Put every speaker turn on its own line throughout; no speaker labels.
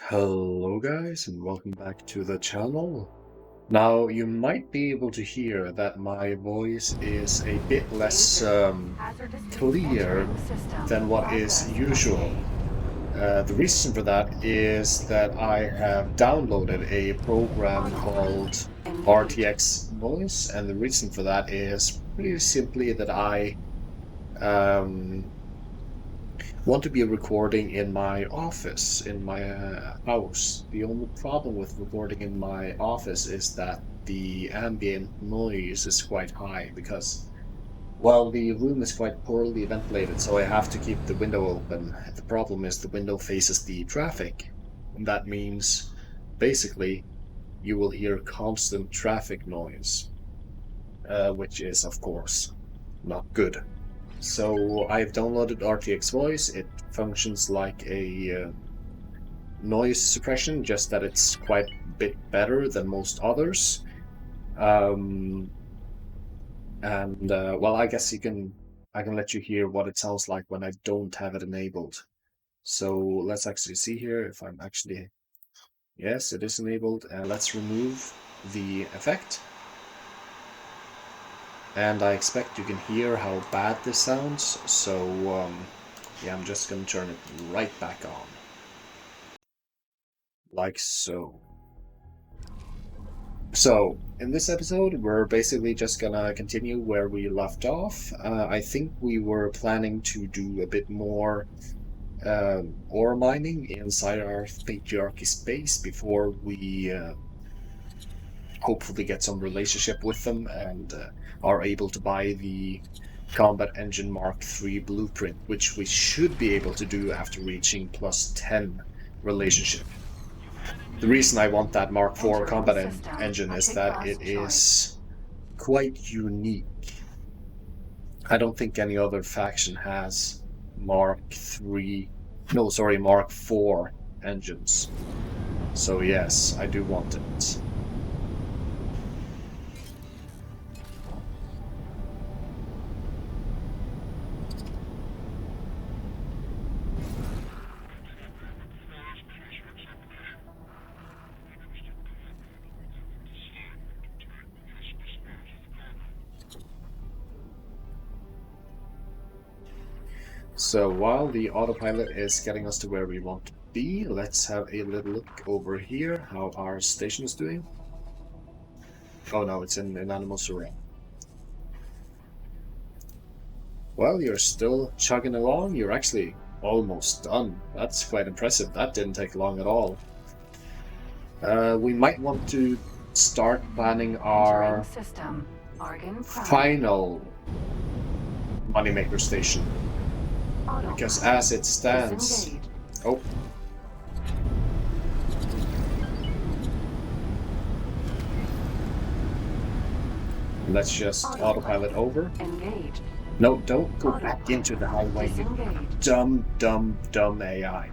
Hello guys and welcome back to the channel. Now you might be able to hear that my voice is a bit less clear than what is usual. The reason for that is that I have downloaded a program called RTX Voice, and the reason for that is pretty simply that I um, want to be recording in my office, in my house. The only problem with recording in my office is that the ambient noise is quite high because, well, the room is quite poorly ventilated, so I have to keep the window open. The problem is the window faces the traffic, and that means basically you will hear constant traffic noise, which is, of course, not good. So I've downloaded RTX Voice. It functions like a noise suppression, just that it's quite a bit better than most others. Um, and well, I guess I can let you hear what it sounds like when I don't have it enabled. So let's actually see here if I'm actually, yes, it is enabled. And let's remove the effect. And I expect you can hear how bad this sounds. So yeah, I'm just gonna turn it right back on. Like so. So, in this episode, we're basically just gonna continue where we left off. I think we were planning to do a bit more ore mining inside our patriarchy space before we hopefully get some relationship with them and are able to buy the Combat Engine Mark III blueprint, which we should be able to do after reaching plus 10 relationship. The reason I want that Mark IV combat engine is that it is quite unique. I don't think any other faction has Mark III, no, sorry, Mark IV engines. So yes, I do want it. So while the autopilot is getting us to where we want to be, let's have a little look over here, how our station is doing. Oh no, it's in animal surround. Well, you're still chugging along. You're actually almost done. That's quite impressive. That didn't take long at all. We might want to start planning our final moneymaker station. Because as it stands... Oh. Let's just autopilot over. No, don't go back into the highway, you dumb AI.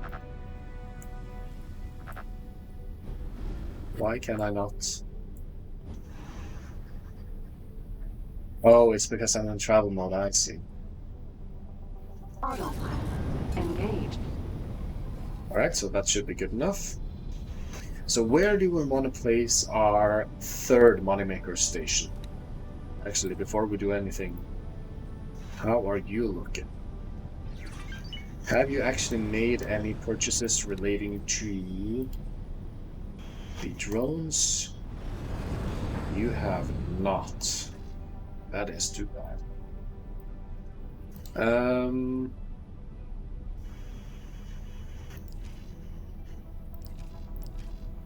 Why can I not? Oh, it's because I'm in travel mode, I see. Alright, so that should be good enough. So where do we want to place our third moneymaker station? Actually, before we do anything, how are you looking? Have you actually made any purchases relating to the drones? You have not. That is too bad.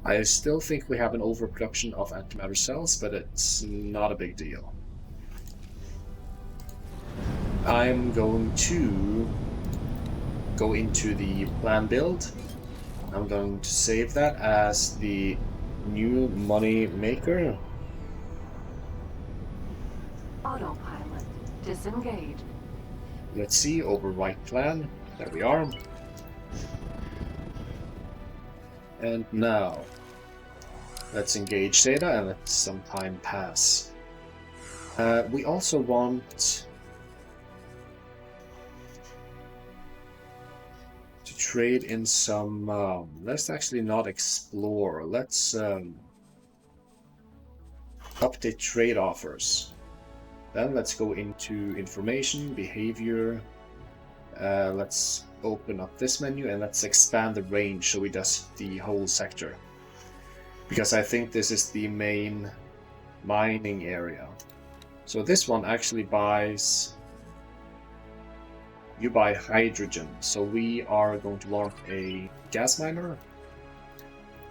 I still think we have an overproduction of antimatter cells, but it's not a big deal. I'm going to go into the plan build. I'm going to save that as the new money maker.
Autopilot disengaged.
Let's see, overwrite plan. There we are. And now, let's engage data and let some time pass. We also want to trade in some... let's actually not explore. Let's update trade offers. Then let's go into information, behavior. Let's open up this menu and let's expand the range so it does the whole sector. Because I think this is the main mining area. So this one actually buys... You buy hydrogen. So we are going to want a gas miner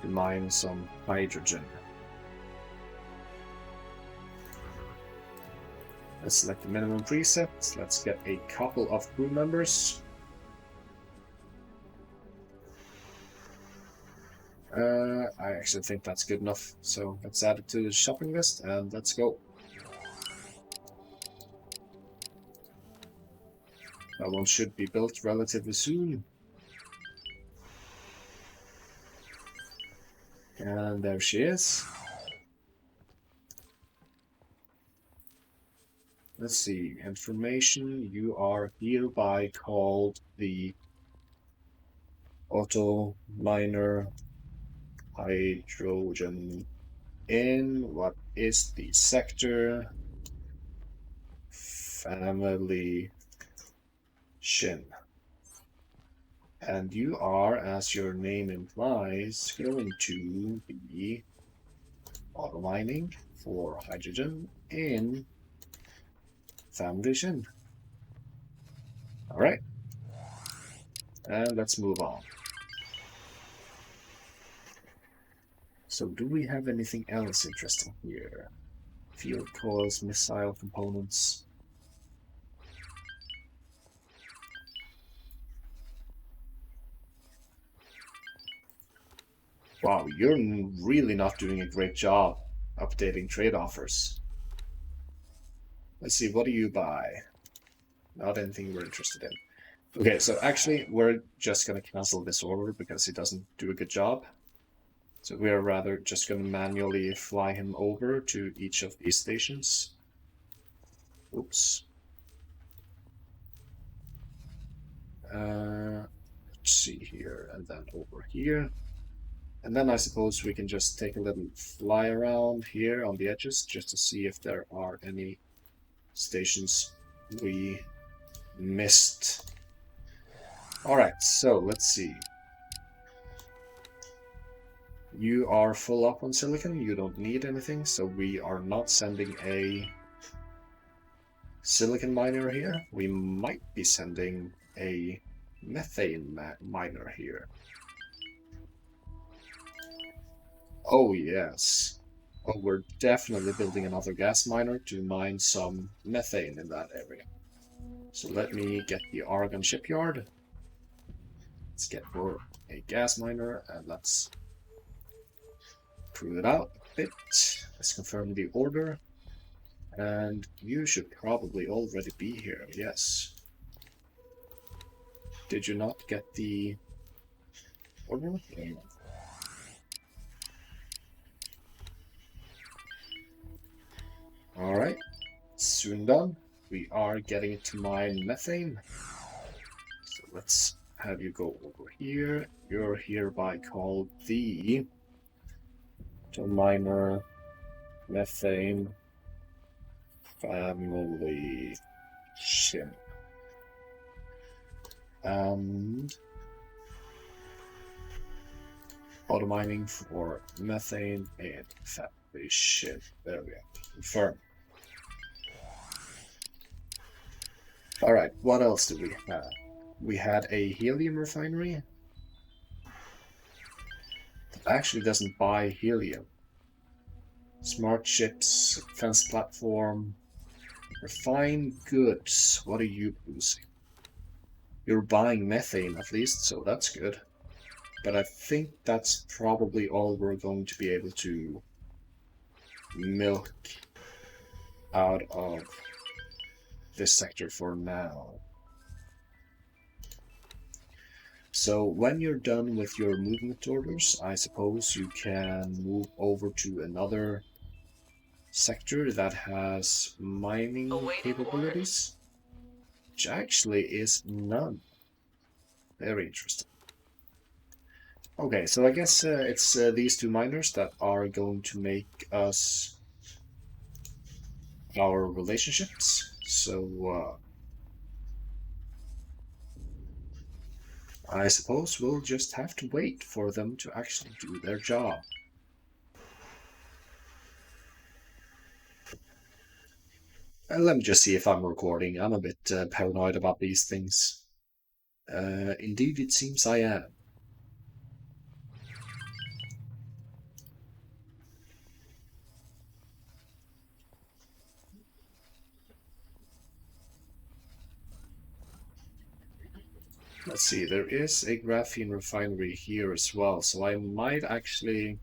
to mine some hydrogen. Let's select the minimum preset. Let's get a couple of crew members. I actually think that's good enough. So let's add it to the shopping list and let's go. That one should be built relatively soon. And there she is. Let's see, information, you are hereby called the Auto Miner Hydrogen in what is the sector? Family Shin. And you are, as your name implies, going to be auto mining for hydrogen in Family Shin. Alright. And let's move on. So do we have anything else interesting here? Field coils, missile components. Wow, you're really not doing a great job updating trade offers. Let's see, what do you buy? Not anything we're interested in. Okay, so actually we're just going to cancel this order because he doesn't do a good job. So we are rather just going to manually fly him over to each of these stations. Oops. Let's see here, and then over here. And then I suppose we can just take a little fly around here on the edges just to see if there are any stations we missed. Alright, so let's see. You are full up on silicon, you don't need anything, so we are not sending a silicon miner here. We might be sending a methane miner here. Oh yes. Oh, we're definitely building another gas miner to mine some methane in that area. So let me get the Argon shipyard. Let's get for a gas miner and let's prove it out a bit. Let's confirm the order. And you should probably already be here, yes. Did you not get the order? Yeah. Alright, soon done. We are getting to mine methane. So let's have you go over here. You're hereby called the miner methane family Shin. And auto mining for methane and family Shin. There we go. Confirm. Alright, what else did we have? We had a helium refinery. That actually doesn't buy helium. Smart ships, defense platform, refined goods. What are you producing? You're buying methane at least, so that's good. But I think that's probably all we're going to be able to milk out of this sector for now. So when you're done with your movement orders, I suppose you can move over to another sector that has mining capabilities, which actually is none. Very interesting. Okay, so I guess it's these two miners that are going to make us our relationships. So I suppose we'll just have to wait for them to actually do their job. Let me just see if I'm recording. I'm a bit paranoid about these things. Indeed, it seems I am. Let's see, there is a graphene refinery here as well, so I might actually...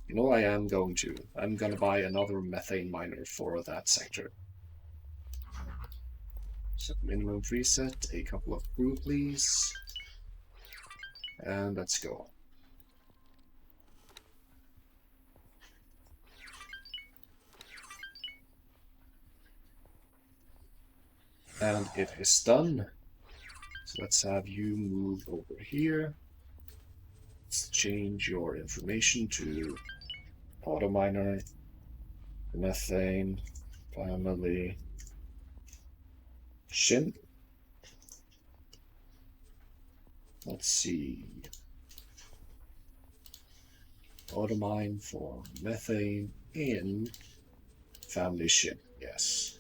You know, I am going to. I'm gonna buy another methane miner for that sector. So minimum preset, a couple of brew, please. And let's go. And it is done. So let's have you move over here. Let's change your information to auto miner, methane, family, shin. Let's see. Auto mine for methane in family shin. Yes.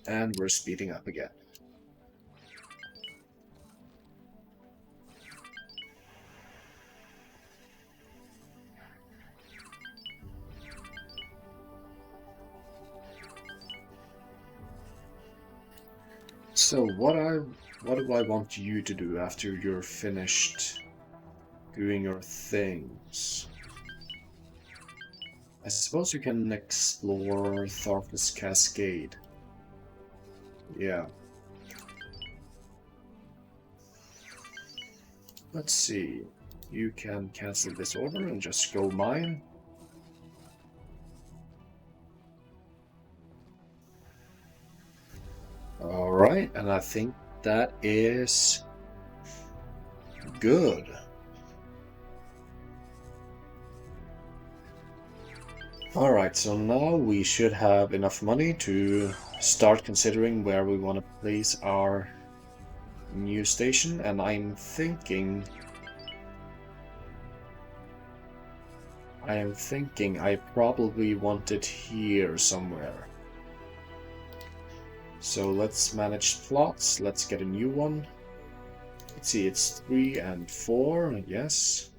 And we're speeding up again. So what do I want you to do after you're finished doing your things? I suppose you can explore Tharkus Cascade. Yeah. Let's see. You can cancel this order and just go mine. Alright, and I think that is good. Alright, so now we should have enough money to start considering where we want to place our new station, and I'm thinking I probably want it here somewhere. So let's manage plots. Let's get a new one. Let's see, it's 3 and 4, yes.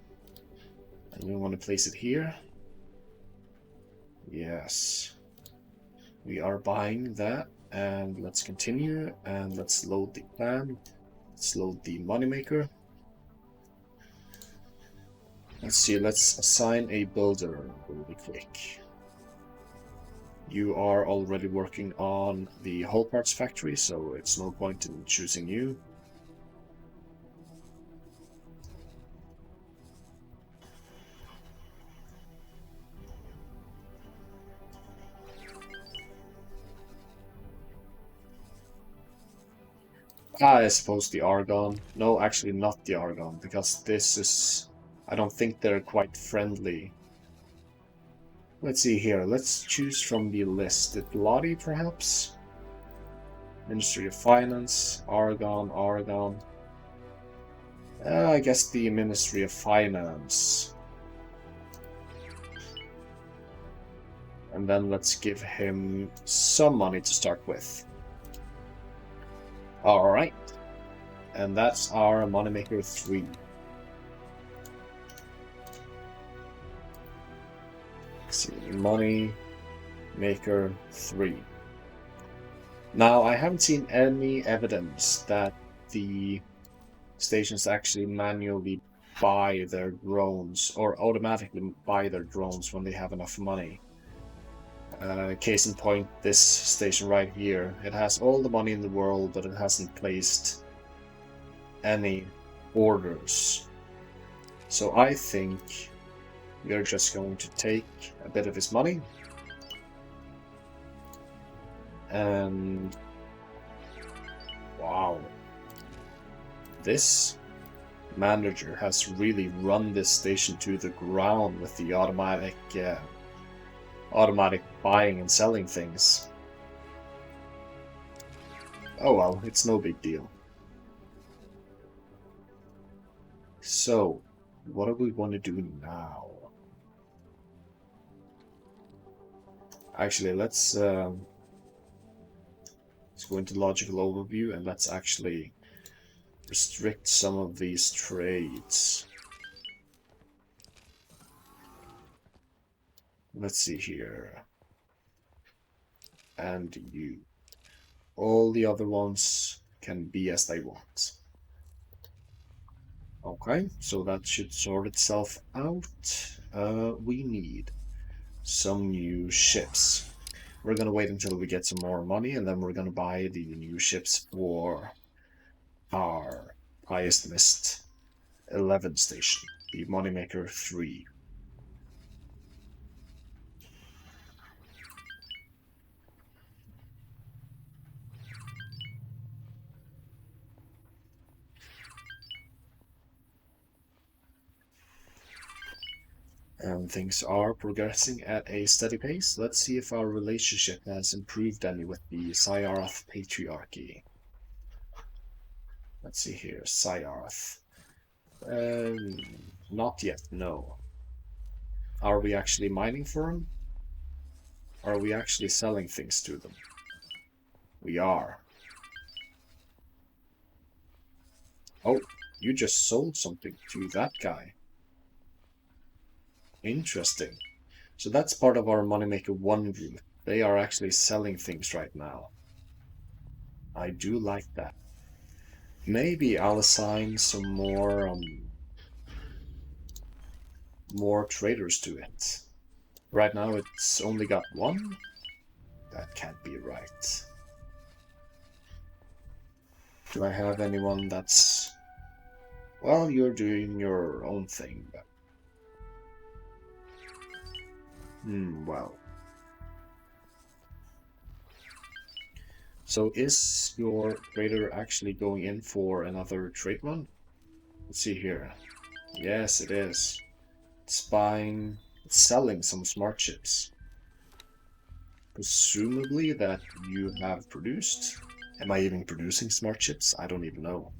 And we want to place it here. Yes. We are buying that, and let's continue, and let's load the plan. Let's load the moneymaker. Let's see, let's assign a builder really quick. You are already working on the hull parts factory, so it's no point in choosing you. I suppose the argon. No, actually not the argon, because this is... I don't think they're quite friendly. Let's see here. Let's choose from the list. The Lottie, perhaps? Ministry of Finance, Argon, Argon. I guess the Ministry of Finance. And then let's give him some money to start with. Alright. And that's our Moneymaker 3. Let's see, Moneymaker 3. Now, I haven't seen any evidence that the stations actually manually buy their drones or automatically buy their drones when they have enough money. Case in point, this station right here. It has all the money in the world, but it hasn't placed any orders. So I think we're just going to take a bit of his money and wow, this manager has really run this station to the ground with the automatic buying and selling things. Oh well, it's no big deal. So, what do we want to do now? Actually, let's go into logical overview and let's actually restrict some of these trades. Let's see here. And you. All the other ones can be as they want. Okay, so that should sort itself out. We need some new ships. We're gonna wait until we get some more money, and then we're gonna buy the new ships for our highest missed 11 station, the Moneymaker 3. And things are progressing at a steady pace. Let's see if our relationship has improved any with the Syarath Patriarchy. Let's see here, Syarath. Not yet, no. Are we actually mining for them? Are we actually selling things to them? We are. Oh, you just sold something to that guy. Interesting. So that's part of our Moneymaker 1 group. They are actually selling things right now. I do like that. Maybe I'll assign some more traders to it. Right now it's only got one? That can't be right. Do I have anyone that's... Well, you're doing your own thing, but... well. So is your trader actually going in for another trade run? Let's see here. Yes, it is. It's selling some smart chips. Presumably that you have produced. Am I even producing smart chips? I don't even know.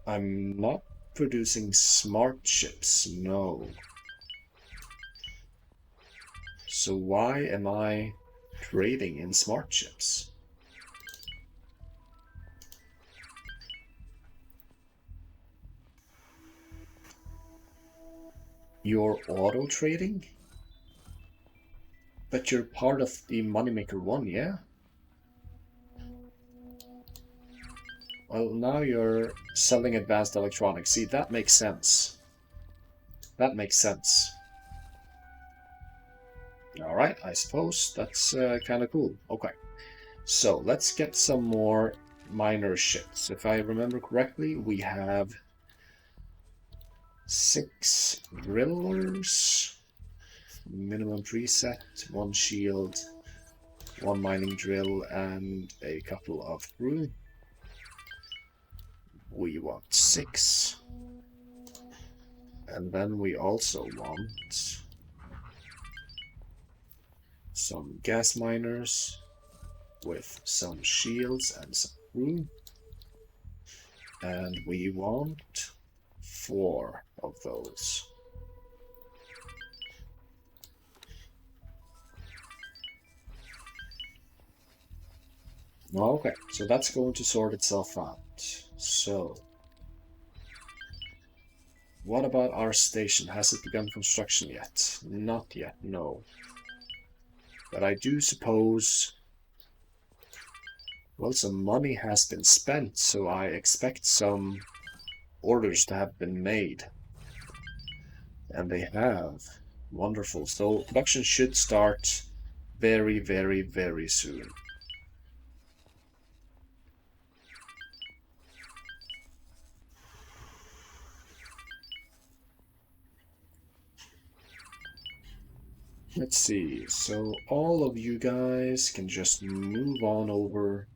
I'm not producing smart chips, no. So why am I trading in smart chips? You're auto trading? But you're part of the Moneymaker 1, yeah? Well, now you're selling advanced electronics. See, that makes sense. That makes sense. Alright, I suppose that's kind of cool. Okay, so let's get some more miner ships. If I remember correctly, we have 6 drillers, minimum preset, 1 shield, 1 mining drill, and a couple of crew. We want 6. And then we also want some gas miners with some shields and some crew. And we want 4 of those. Okay, so that's going to sort itself out. So, what about our station? Has it begun construction yet? Not yet, no. But I do suppose... Well, some money has been spent, so I expect some orders to have been made. And they have. Wonderful. So production should start very, very, very soon. Let's see, so all of you guys can just move on over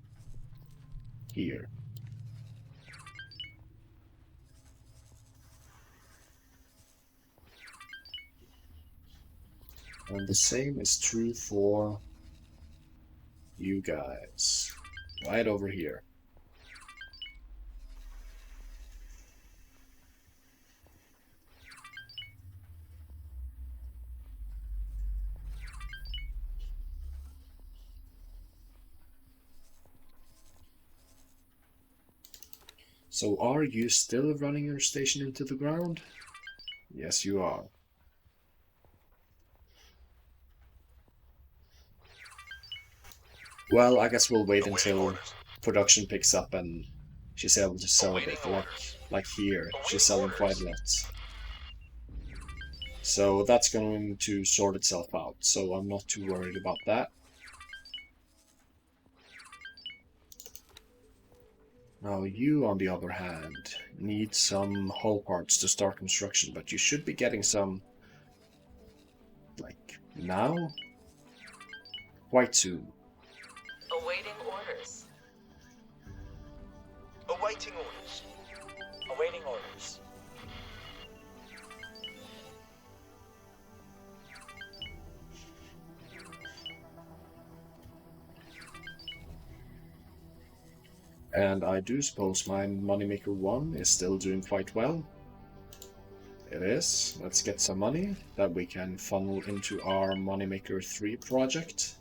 here. And the same is true for you guys. Right over here. So are you still running your station into the ground? Yes, you are. Well, I guess we'll wait until production picks up and she's able to sell a bit. Like here, she's selling quite a lot. So that's going to sort itself out, so I'm not too worried about that. Now you, on the other hand, need some hull parts to start construction, but you should be getting some, like, now? Quite soon.
Awaiting orders. Awaiting orders. Awaiting orders.
And I do suppose my Moneymaker 1 is still doing quite well. It is. Let's get some money that we can funnel into our Moneymaker 3 project.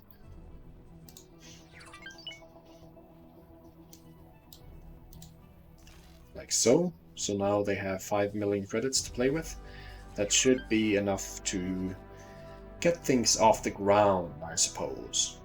Like so. So now they have 5 million credits to play with. That should be enough to get things off the ground, I suppose.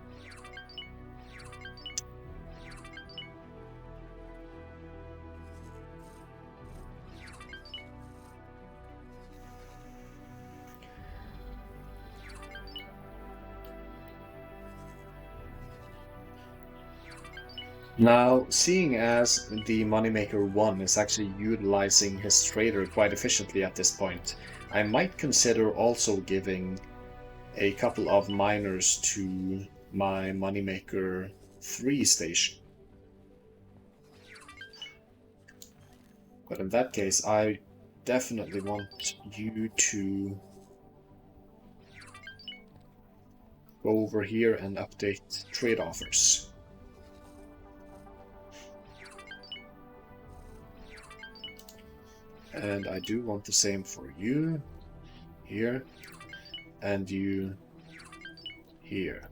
Now, seeing as the Moneymaker 1 is actually utilizing his trader quite efficiently at this point, I might consider also giving a couple of miners to my Moneymaker 3 station. But in that case, I definitely want you to go over here and update trade offers. And I do want the same for you here and you here.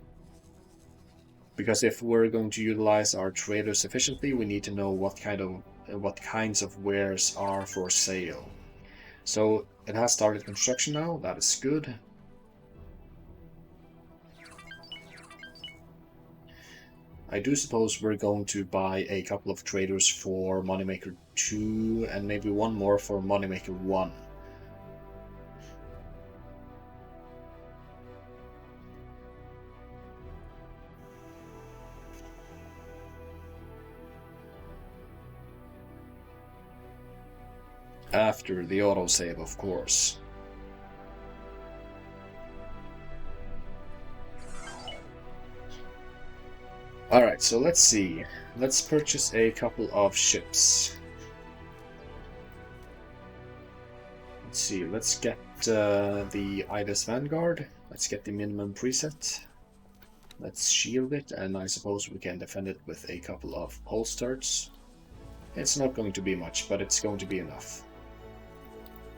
Because if we're going to utilize our traders efficiently, we need to know what kinds of wares are for sale. So it has started construction now, that is good. I do suppose we're going to buy a couple of traders for Moneymaker 2 and maybe one more for Moneymaker 1. After the autosave, of course. Alright, so let's see. Let's purchase a couple of ships. Let's see, let's get the Ida's Vanguard. Let's get the minimum preset. Let's shield it, and I suppose we can defend it with a couple of pole starts. It's not going to be much, but it's going to be enough.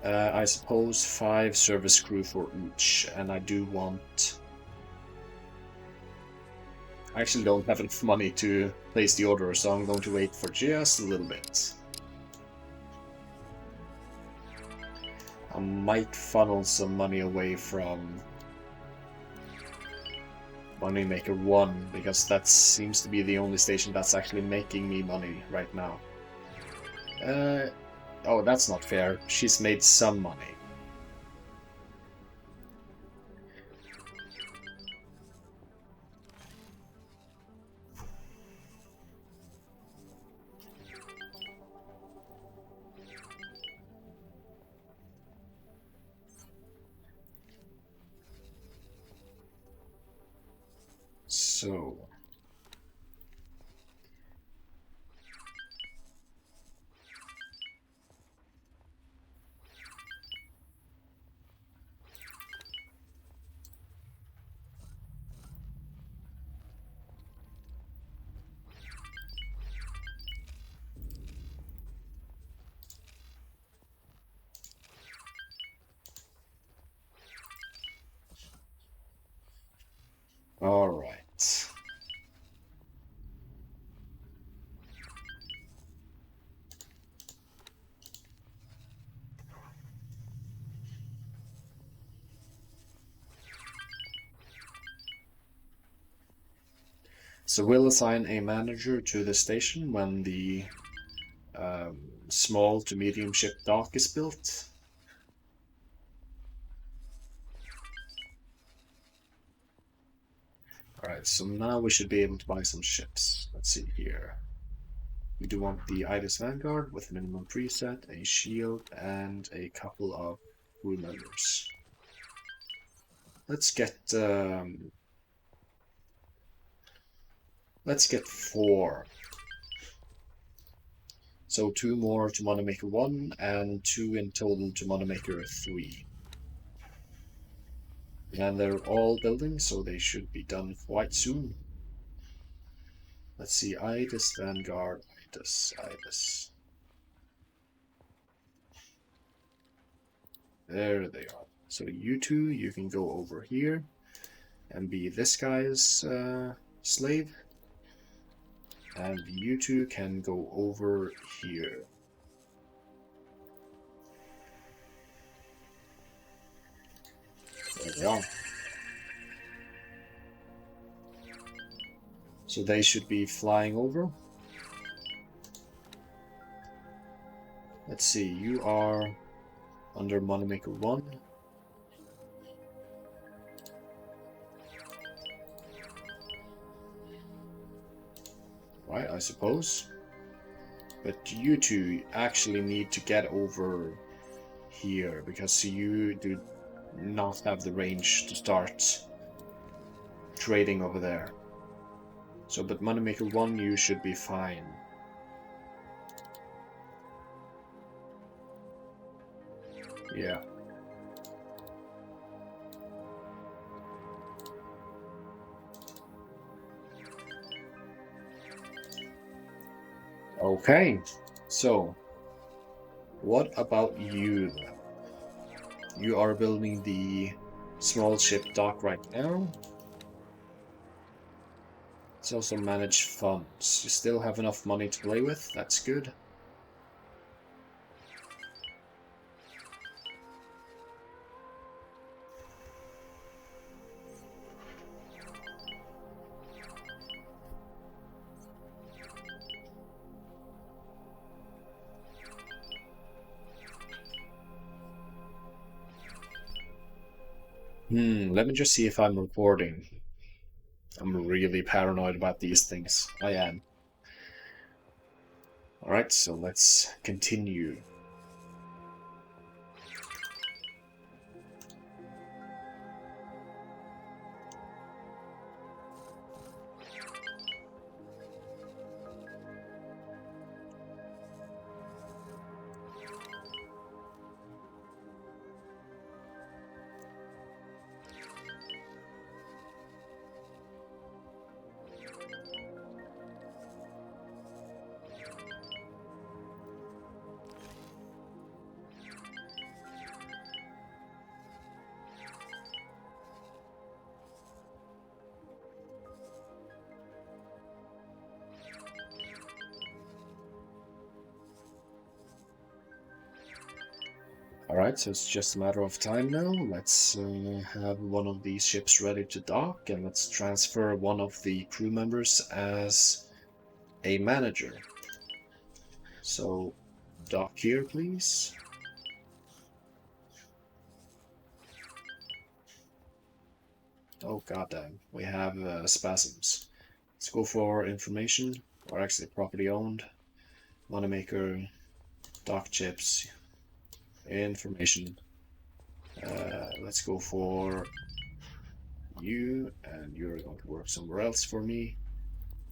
I suppose 5 service crew for each, and I do want... I actually don't have enough money to place the order, so I'm going to wait for just a little bit. I might funnel some money away from Moneymaker 1, because that seems to be the only station that's actually making me money right now. Oh, that's not fair. She's made some money. So... All right. So we'll assign a manager to the station when the small to medium ship dock is built. Alright, so now we should be able to buy some ships. Let's see here. We do want the Idis Vanguard with minimum preset, a shield, and a couple of crew members. Let's get 4. So 2 more to Moneymaker 1 and 2 in total to Moneymaker 3. And they're all building, so they should be done quite soon. Let's see, Idis Vanguard, Idis. There they are. So you two, you can go over here and be this guy's slave. And you two can go over here. There they are. So they should be flying over. Let's see, you are under Moneymaker 1. Right, I suppose. But you two actually need to get over here because you do not have the range to start trading over there. So, but Moneymaker 1, you should be fine. Yeah. Okay, so what about you then? You are building the small ship dock right now. Let's also manage funds. You still have enough money to play with, that's good. Let me just see if I'm recording. I'm really paranoid about these things. I am. Alright, so let's continue. Alright, so it's just a matter of time now. Let's have one of these ships ready to dock, and let's transfer one of the crew members as a manager. So, dock here, please. Oh goddamn, we have spasms. Let's go for information, or actually property owned. Moneymaker, dock chips, information. Let's go for you, and you're going to work somewhere else for me.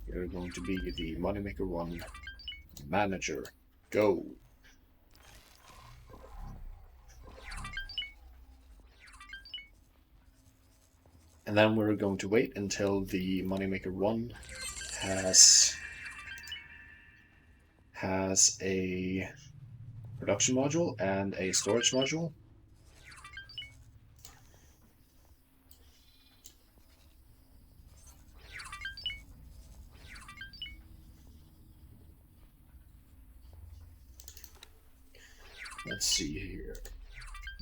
You're going to be the Moneymaker 1 manager. Go! And then we're going to wait until the Moneymaker 1 has a production module and a storage module. Let's see here.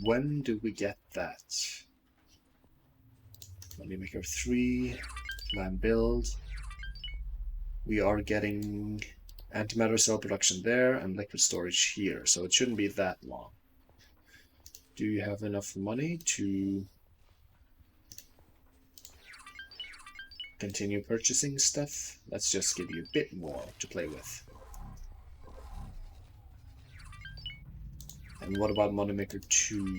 When do we get that? Moneymaker 3, plan build. We are getting antimatter cell production there and liquid storage here, so it shouldn't be that long. Do you have enough money to continue purchasing stuff? Let's just give you a bit more to play with. And what about Moneymaker 2?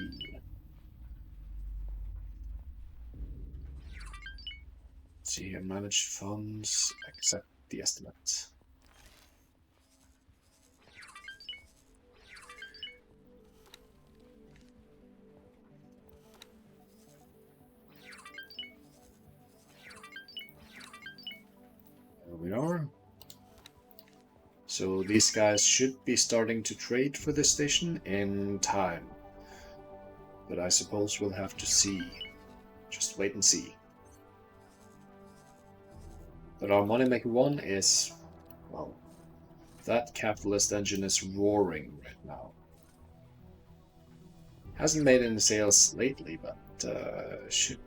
Let's see here, manage funds, accept the estimate. There we are. So these guys should be starting to trade for this station in time. But I suppose we'll have to see. Just wait and see. But our Moneymaker 1 is, well, that capitalist engine is roaring right now. Hasn't made any sales lately, but should...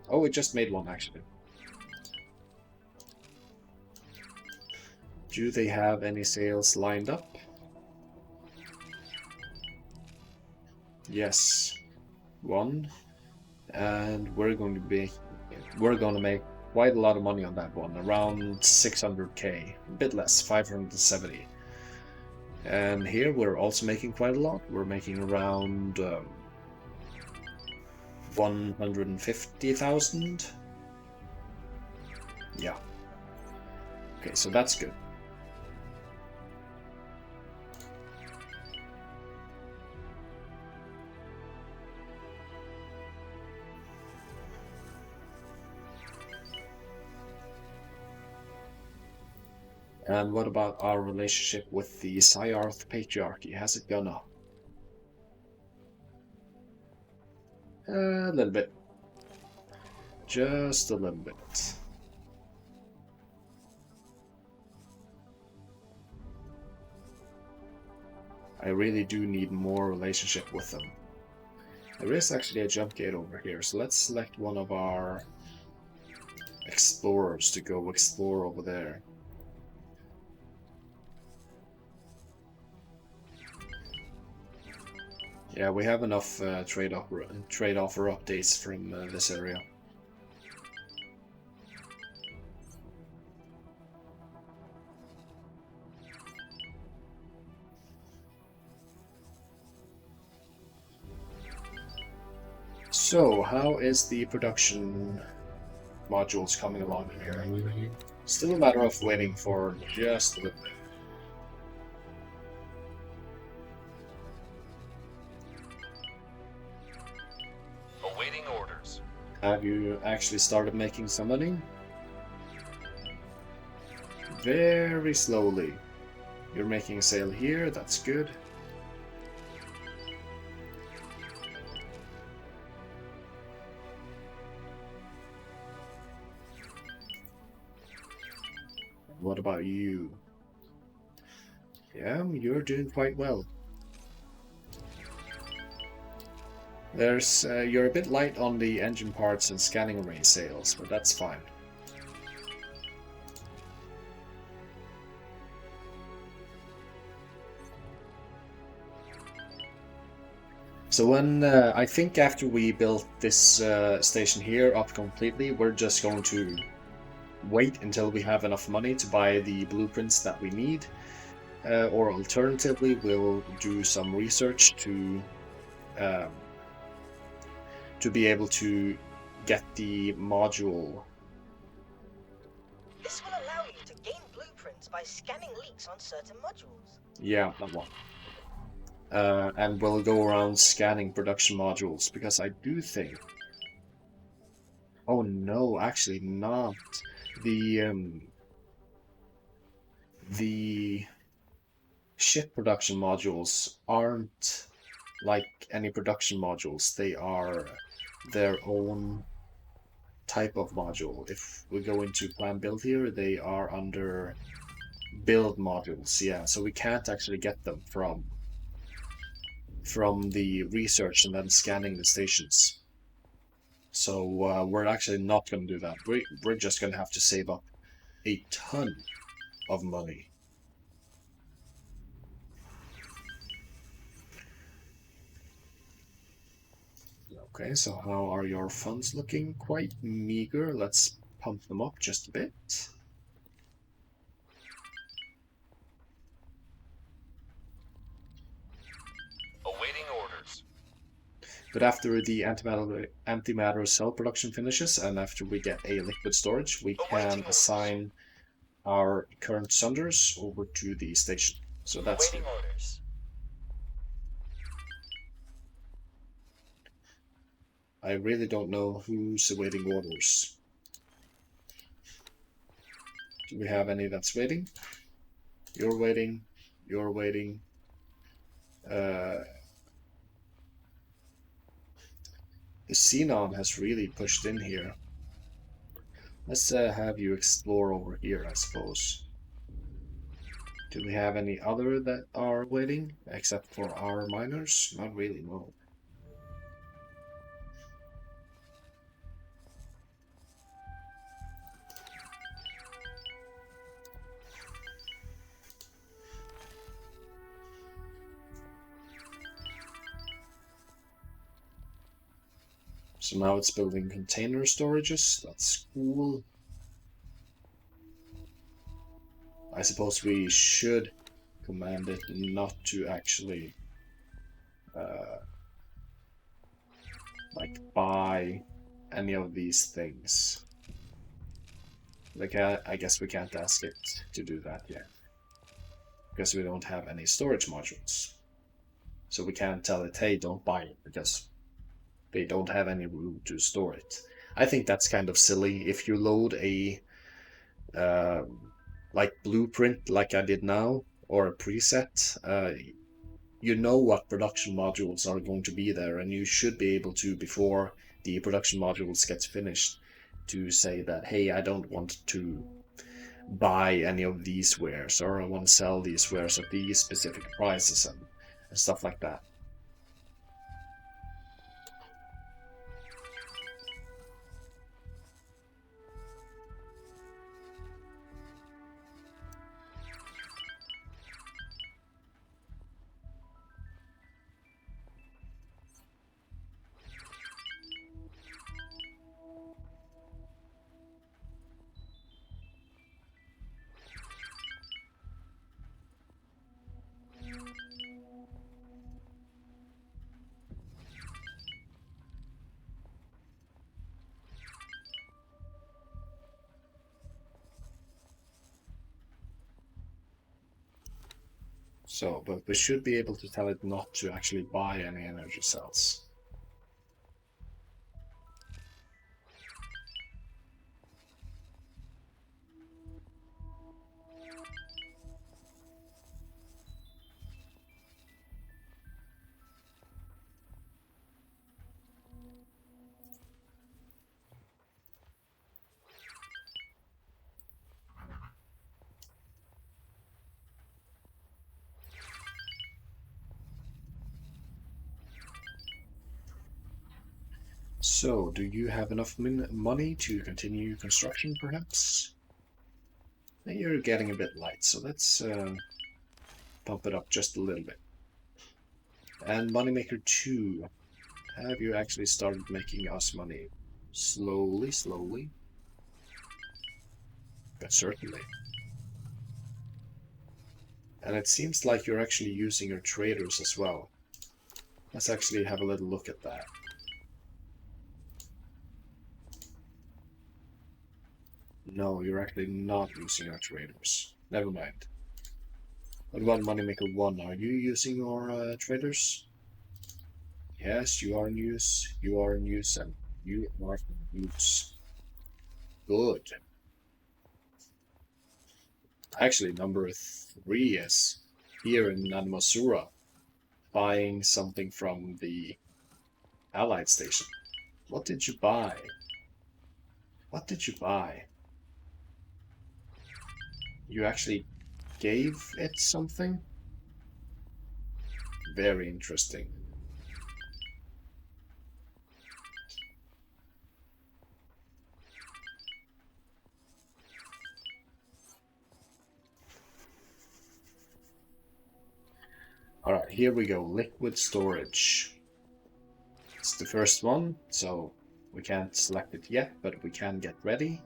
Oh, it just made one actually. Do they have any sales lined up? Yes, one. And we're going to make quite a lot of money on that one, around 600k, a bit less, 570. And here we're also making quite a lot. We're making around 150,000. Yeah. Okay, so that's good. And what about our relationship with the Syarth Patriarchy? Has it gone up? A little bit. Just a little bit. I really do need more relationship with them. There is actually a jump gate over here, so let's select one of our explorers to go explore over there. Yeah, we have enough trade offer updates from this area. So, how is the production modules coming along here? Still a matter of waiting for just a little bit.
Awaiting orders.
Have you actually started making some money? Very slowly. You're making a sale here, that's good. What about you? Yeah, you're doing quite well. You're a bit light on the engine parts and scanning array sales, but that's fine. So when I think after we built this station here up completely, we're just going to wait until we have enough money to buy the blueprints that we need, or alternatively, we'll do some research to be able to get the module.
This will allow you to gain blueprints by scanning leaks on certain modules.
Yeah, that one. And we'll go around scanning production modules, because I do think... Oh no, actually not. The ship production modules aren't like any production modules. They are their own type of module. If we go into plan build here, they are under build modules. Yeah, so we can't actually get them from from the research and then scanning the stations. So we're actually not going to do that. We're just going to have to save up a ton of money. Okay, so how are your funds looking? Quite meager. Let's pump them up just a bit.
Awaiting orders.
But after the antimatter cell production finishes, and after we get a liquid storage, we can assign our current sunders over to the station. So that's
Awaiting orders.
I really don't know who's awaiting orders. Do we have any that's waiting? You're waiting. You're waiting. The Xenon has really pushed in here. Let's have you explore over here, I suppose. Do we have any other that are waiting, except for our miners? Not really, no. So now it's building container storages. That's cool. I suppose we should command it not to actually like buy any of these things. Like I guess we can't ask it to do that yet, because we don't have any storage modules. So we can't tell it, hey, don't buy it, because they don't have any room to store it. I think that's kind of silly. If you load a like blueprint like I did now, or a preset, you know what production modules are going to be there, and you should be able to, before the production modules gets finished, to say that, hey, I don't want to buy any of these wares, or I want to sell these wares at these specific prices and stuff like that. So, but we should be able to tell it not to actually buy any energy cells. So, do you have enough money to continue construction, perhaps? You're getting a bit light, so let's pump it up just a little bit. And Moneymaker 2, have you actually started making us money? Slowly, slowly. But certainly. And it seems like you're actually using your traders as well. Let's actually have a little look at that. No, you're actually not using our traders. Never mind. What about Moneymaker 1? Are you using your traders? Yes, you are in use. You are in use, and you are in use. Good. Actually, number 3 is here in Nanmasura, buying something from the Allied station. What did you buy? What did you buy? You actually gave it something? very interesting. Alright, here we go. Liquid storage. It's the first one, so we can't select it yet, but we can get ready.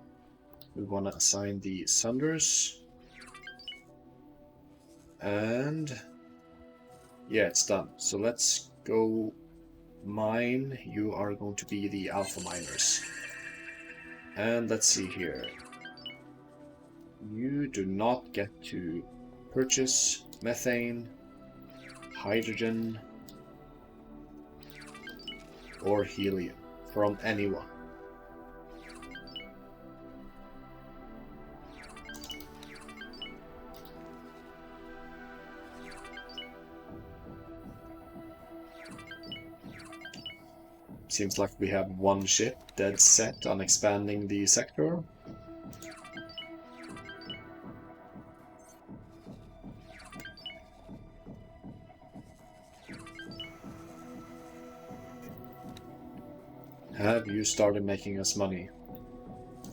We want to assign the sunders. And yeah, it's done. So let's go mine. You are going to be the alpha miners. And let's see here. You do not get to purchase methane, hydrogen, or helium from anyone. Seems like we have one ship dead set on expanding the sector. Have you started making us money?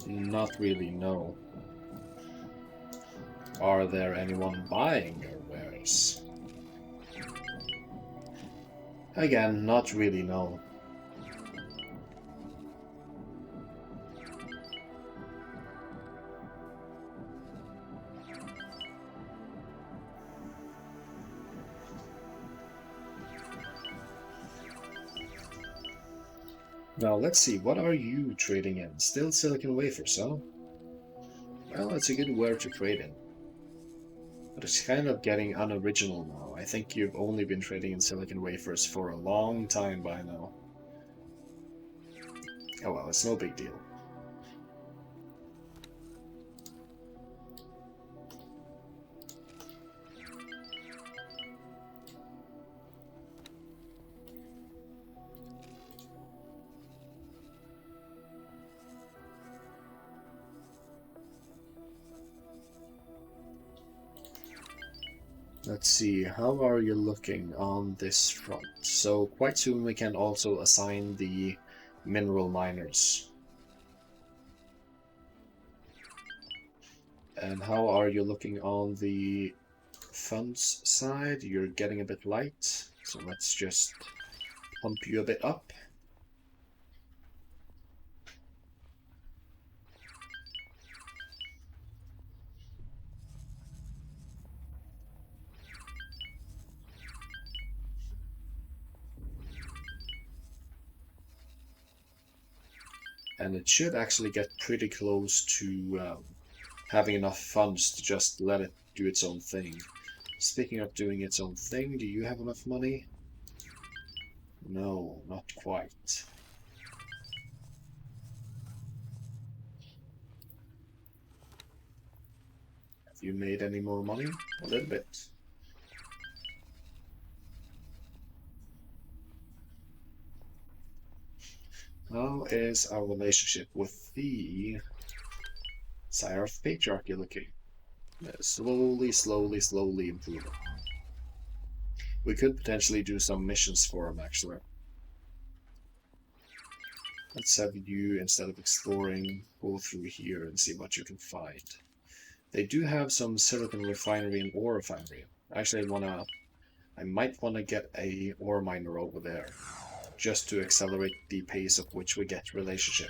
Not really, no. Are there anyone buying your wares? Again, not really, no. Now let's see, what are you trading in? Still silicon wafers, huh? Well, it's a good ware to trade in. But it's kind of getting unoriginal now. I think you've only been trading in silicon wafers for a long time by now. Oh well, it's no big deal. Let's see, how are you looking on this front? So quite soon we can also assign the mineral miners. And how are you looking on the funds side? You're getting a bit light, so let's just pump you a bit up. And it should actually get pretty close to having enough funds to just let it do its own thing. Speaking of doing its own thing, do you have enough money? No, not quite. Have you made any more money? A little bit. How is our relationship with the Sire of Patriarchy looking? Slowly improving. We could potentially do some missions for him, actually. Let's have you, instead of exploring, go through here and see what you can find. They do have some silicon refinery and ore refinery. Actually, I might want to get a ore miner over there, just to accelerate the pace of which we get relationship.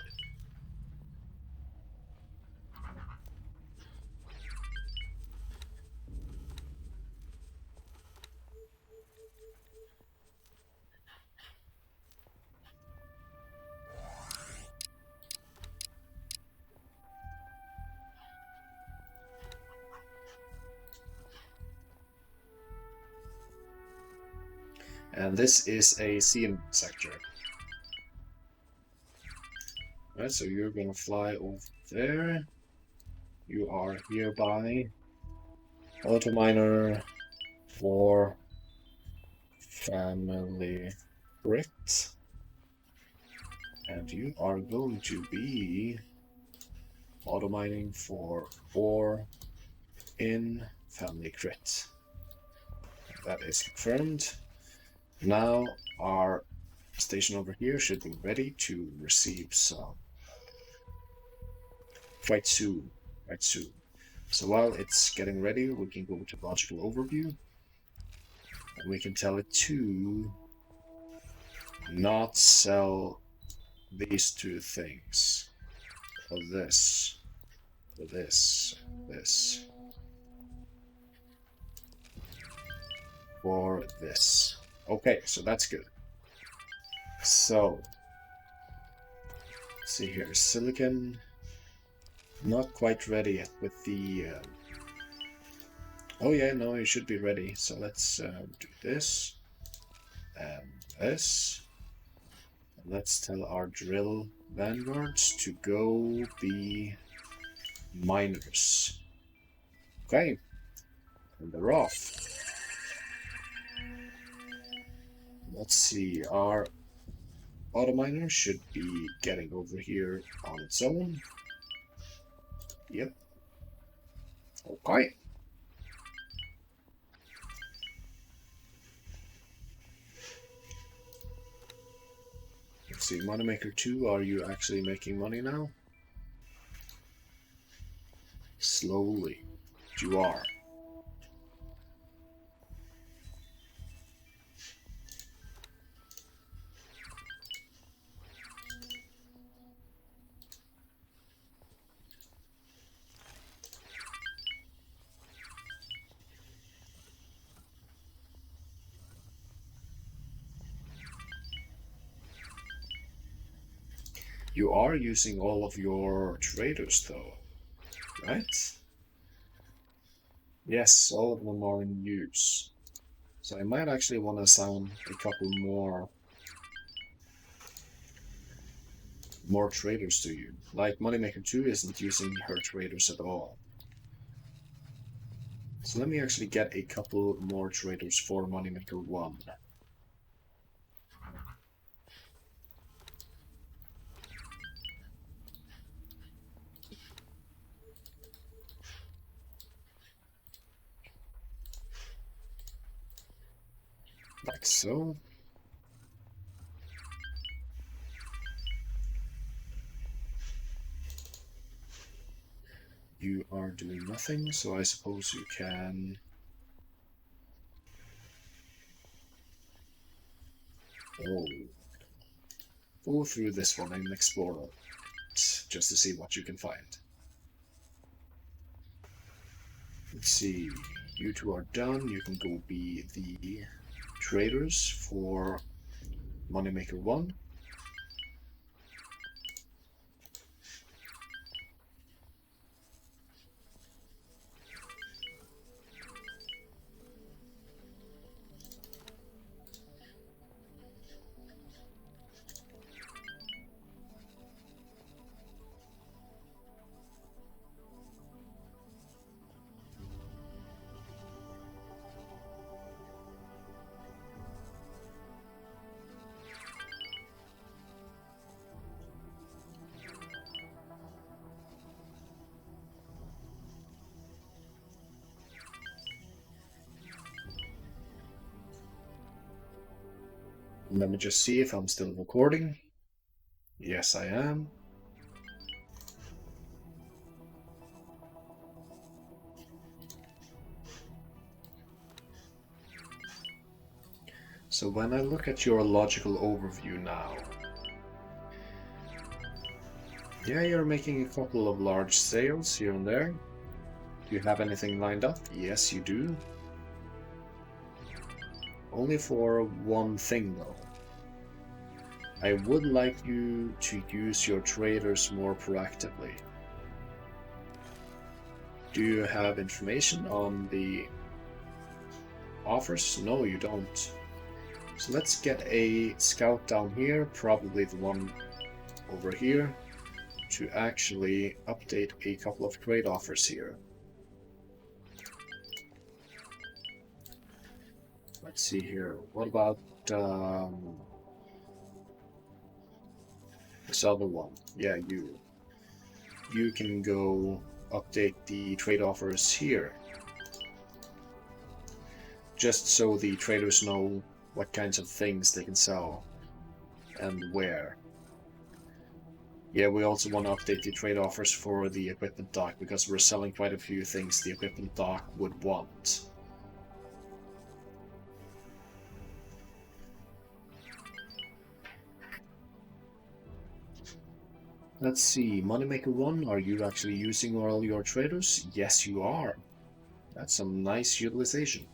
And this is a CM sector. Alright, so you're gonna fly over there. You are hereby auto miner for family grit. And you are going to be auto mining for ore in family crit. That is confirmed. Now our station over here should be ready to receive some quite soon. Quite soon. So while it's getting ready, we can go to logical overview, and we can tell it to not sell these two things. Or this. Or this. This. Or this. Okay, so that's good. So, let's see here. Silicon. Not quite ready yet with the... oh yeah, no, it should be ready. So let's do this. And this. And let's tell our drill vanguards to go be miners. Okay. And they're off. Let's see, our auto miner should be getting over here on its own. Yep. Okay. Let's see, Moneymaker 2, are you actually making money now? Slowly. But you are. You are using all of your traders though, right? Yes, all of them are in use. So I might actually want to assign a couple more traders to you. Like Moneymaker 2 isn't using her traders at all. So let me actually get a couple more traders for Moneymaker 1. Like so. You are doing nothing, so I suppose you can... oh. Go through this one and explore it, just to see what you can find. Let's see, you two are done. You can go be the traders for Moneymaker 1. Let me just see if I'm still recording. Yes, I am. So when I look at your logical overview now, yeah, you're making a couple of large sales here and there. Do you have anything lined up? Yes, you do. Only for one thing though. I would like you to use your traders more proactively. Do you have information on the offers? No, you don't. So let's get a scout down here, probably the one over here, to actually update a couple of trade offers here. Let's see here. What about this other one? Yeah, you. You can go update the trade offers here. Just so the traders know what kinds of things they can sell and where. Yeah, we also want to update the trade offers for the equipment dock because we're selling quite a few things the equipment dock would want. Let's see, Moneymaker 1, are you actually using all your traders? Yes, you are. That's some nice utilization.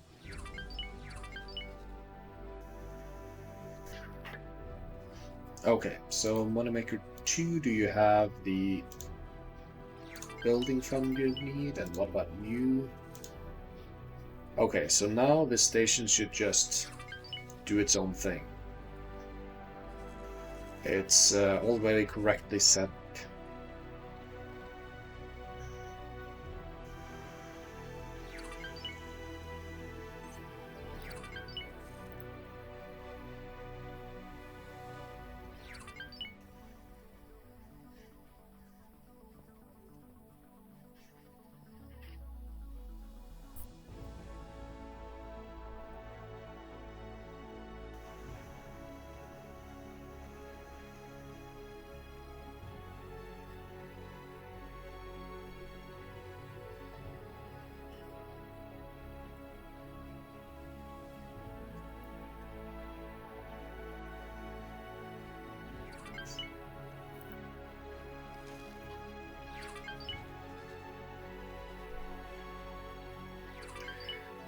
Okay, so Moneymaker 2, do you have the building fund you need? And what about you? Okay, so now this station should just do its own thing. It's already correctly set.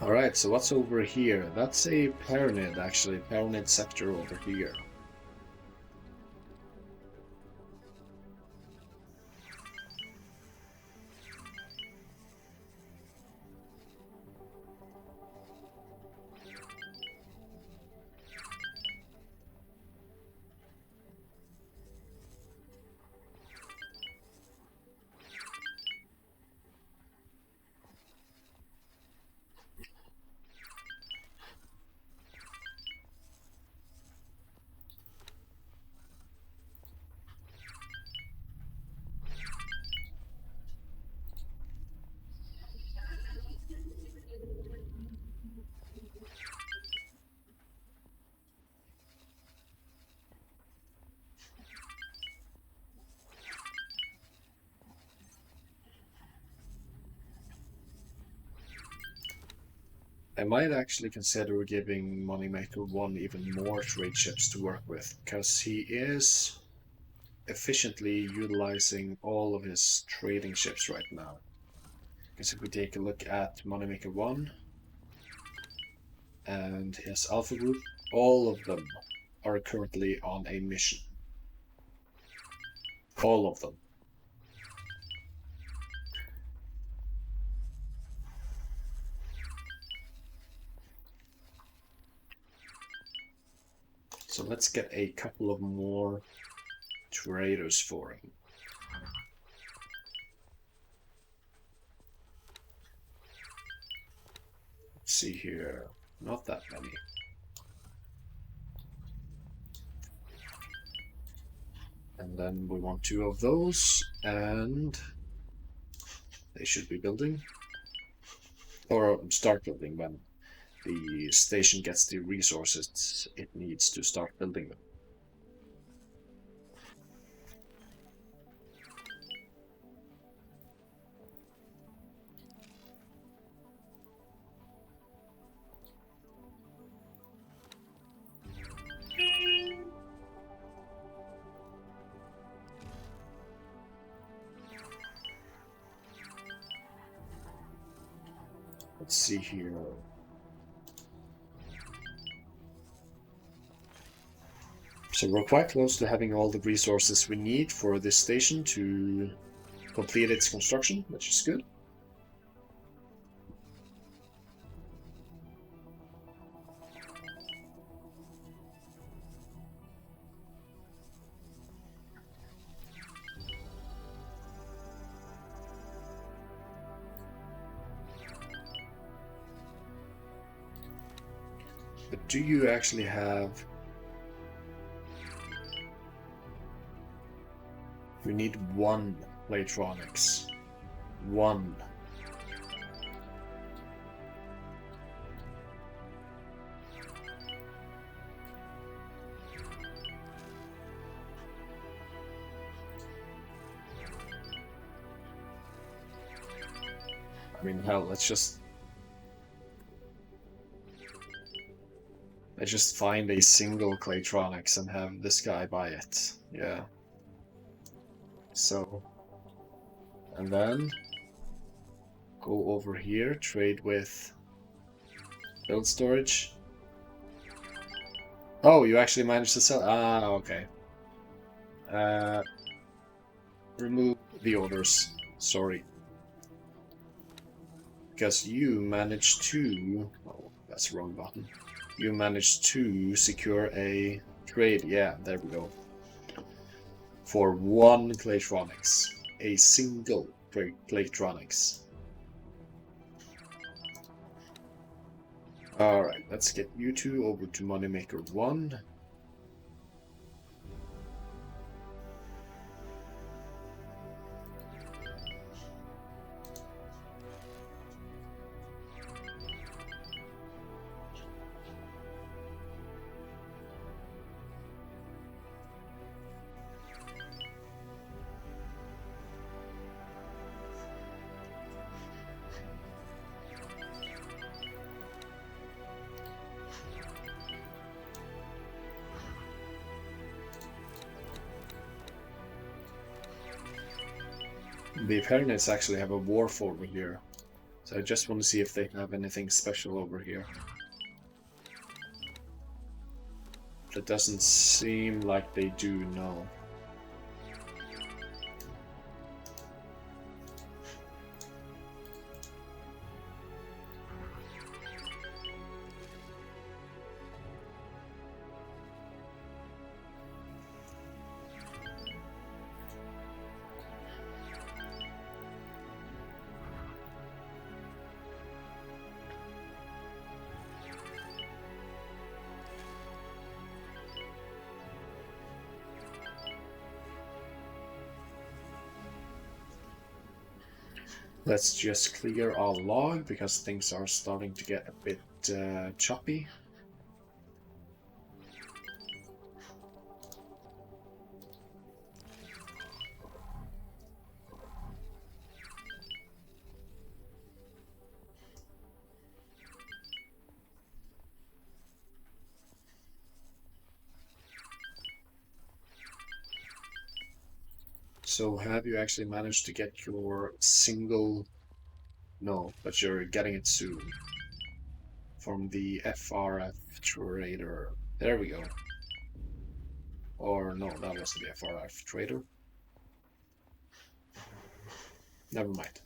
Alright, so what's over here? That's a pyramid, actually. Pyramid sector over here. I might actually consider giving Moneymaker 1 even more trade ships to work with, because he is efficiently utilizing all of his trading ships right now. Because if we take a look at Moneymaker 1 and his Alpha Group, all of them are currently on a mission. All of them. So let's get a couple of more traders for him. Let's see here. Not that many. And then we want 2 of those, and they should be building. Or start building when the station gets the resources it needs to start building them. Let's see here. So we're quite close to having all the resources we need for this station to complete its construction, which is good. But do you actually have... We need 1 Playtronics. 1. I mean, hell, let's just find a single Claytronics and have this guy buy it. Yeah. So, and then go over here, trade with build storage. Oh, you actually managed to sell. Ah, okay. Remove the orders. Sorry. Because you managed to... Oh, that's the wrong button. You managed to secure a trade. Yeah, there we go. For one Claytronics. A single Claytronics. Alright, let's get you two over to Moneymaker 1. The Pernids actually have a wharf over here. So I just want to see if they have anything special over here. That doesn't seem like they do, no. Let's just clear our log because things are starting to get a bit choppy. So have you actually managed to get your single... No, but you're getting it soon. From the FRF trader. There we go. Or no, that wasn't the FRF trader. Never mind.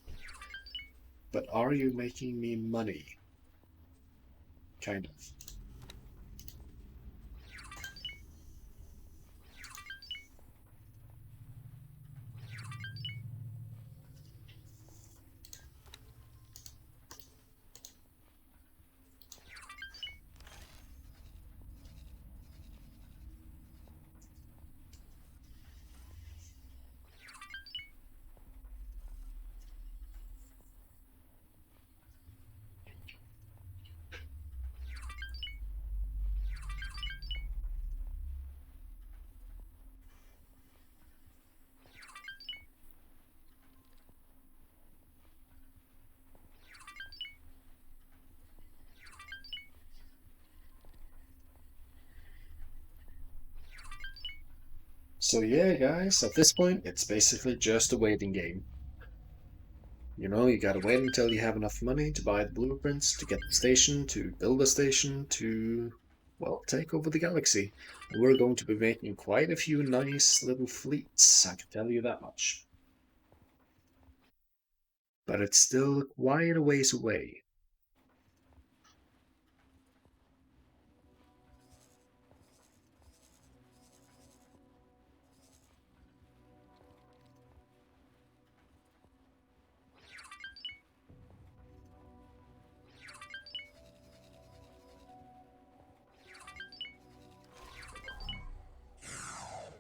But are you making me money? Kind of. So yeah, guys, at this point, it's basically just a waiting game. You know, you gotta wait until you have enough money to buy the blueprints, to get the station, to build a station, to, well, take over the galaxy. And we're going to be making quite a few nice little fleets, I can tell you that much. But it's still quite a ways away.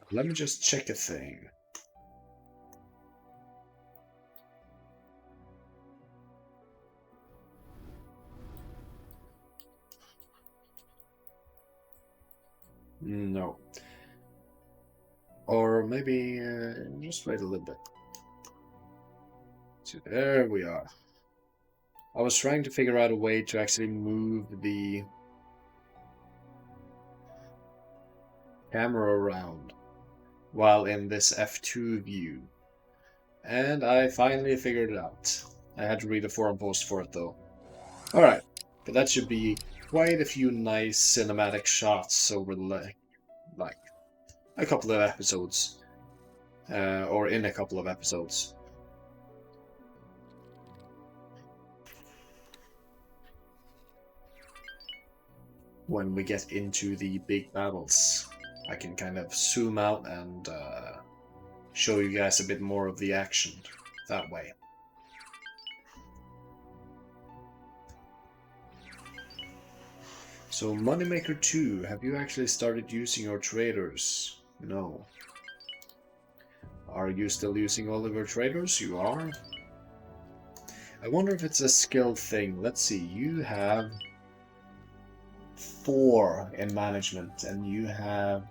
Let me just check a thing. No. Or maybe just wait a little bit. So there we are. I was trying to figure out a way to actually move the camera around while in this F2 view. And I finally figured it out. I had to read a forum post for it though. Alright, but that should be quite a few nice cinematic shots over like a couple of episodes. Or in a couple of episodes. When we get into the big battles, I can kind of zoom out and show you guys a bit more of the action that way. So Moneymaker 2, have you actually started using your traders? No. Are you still using all of your traders? You are. I wonder if it's a skill thing. Let's see, you have 4 in management and you have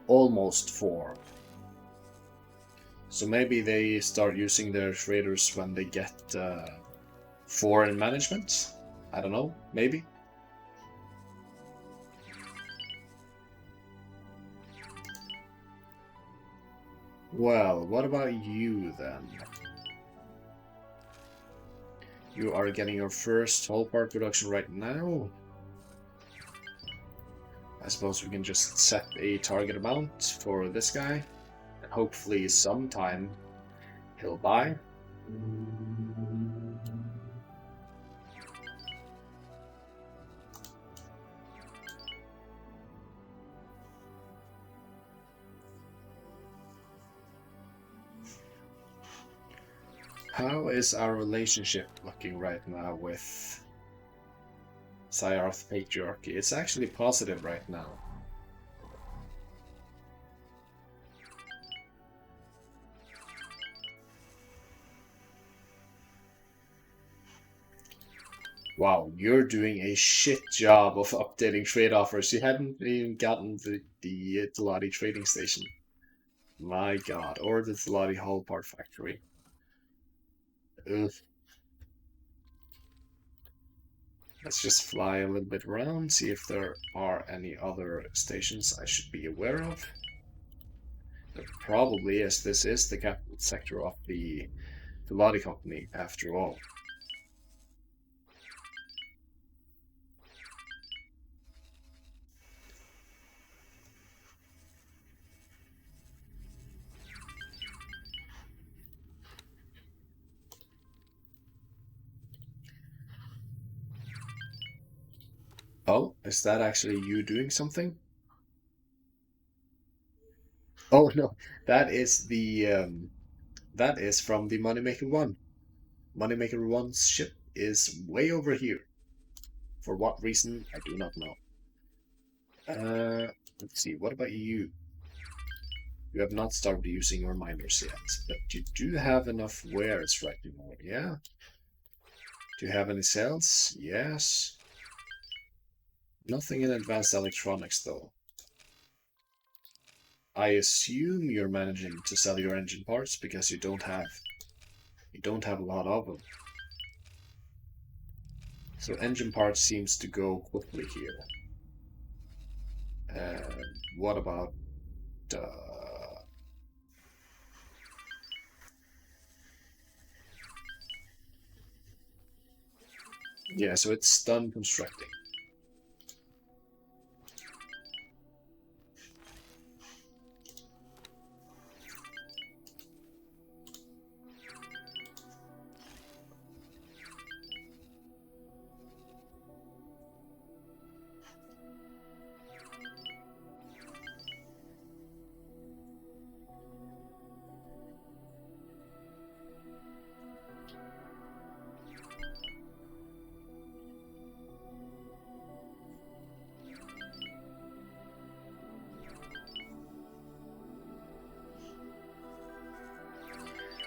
almost 4. So maybe they start using their traders when they get 4 in management? I don't know, maybe? Well, what about you then? You are getting your first whole part production right now. I suppose we can just set a target amount for this guy. And hopefully sometime he'll buy. How is our relationship looking right now with Syarth Patriarchy? It's actually positive right now. Wow, you're doing a shit job of updating trade offers. You hadn't even gotten the Teladi trading station. My god, or the Teladi Hull Part Factory. Ugh. Let's just fly a little bit around, see if there are any other stations I should be aware of. There probably, as this is the capital sector of the Teladi Company, after all. Oh, is that actually you doing something? Oh no, that is that is from the Moneymaker 1. Moneymaker 1's ship is way over here. For what reason, I do not know. Let's see, what about you? You have not started using your miners yet, but you do have enough wares right now, yeah? Do you have any sales? Yes. Nothing in advanced electronics though. I assume you're managing to sell your engine parts because you don't have a lot of them. So engine parts seems to go quickly here. What about yeah, so it's done constructing.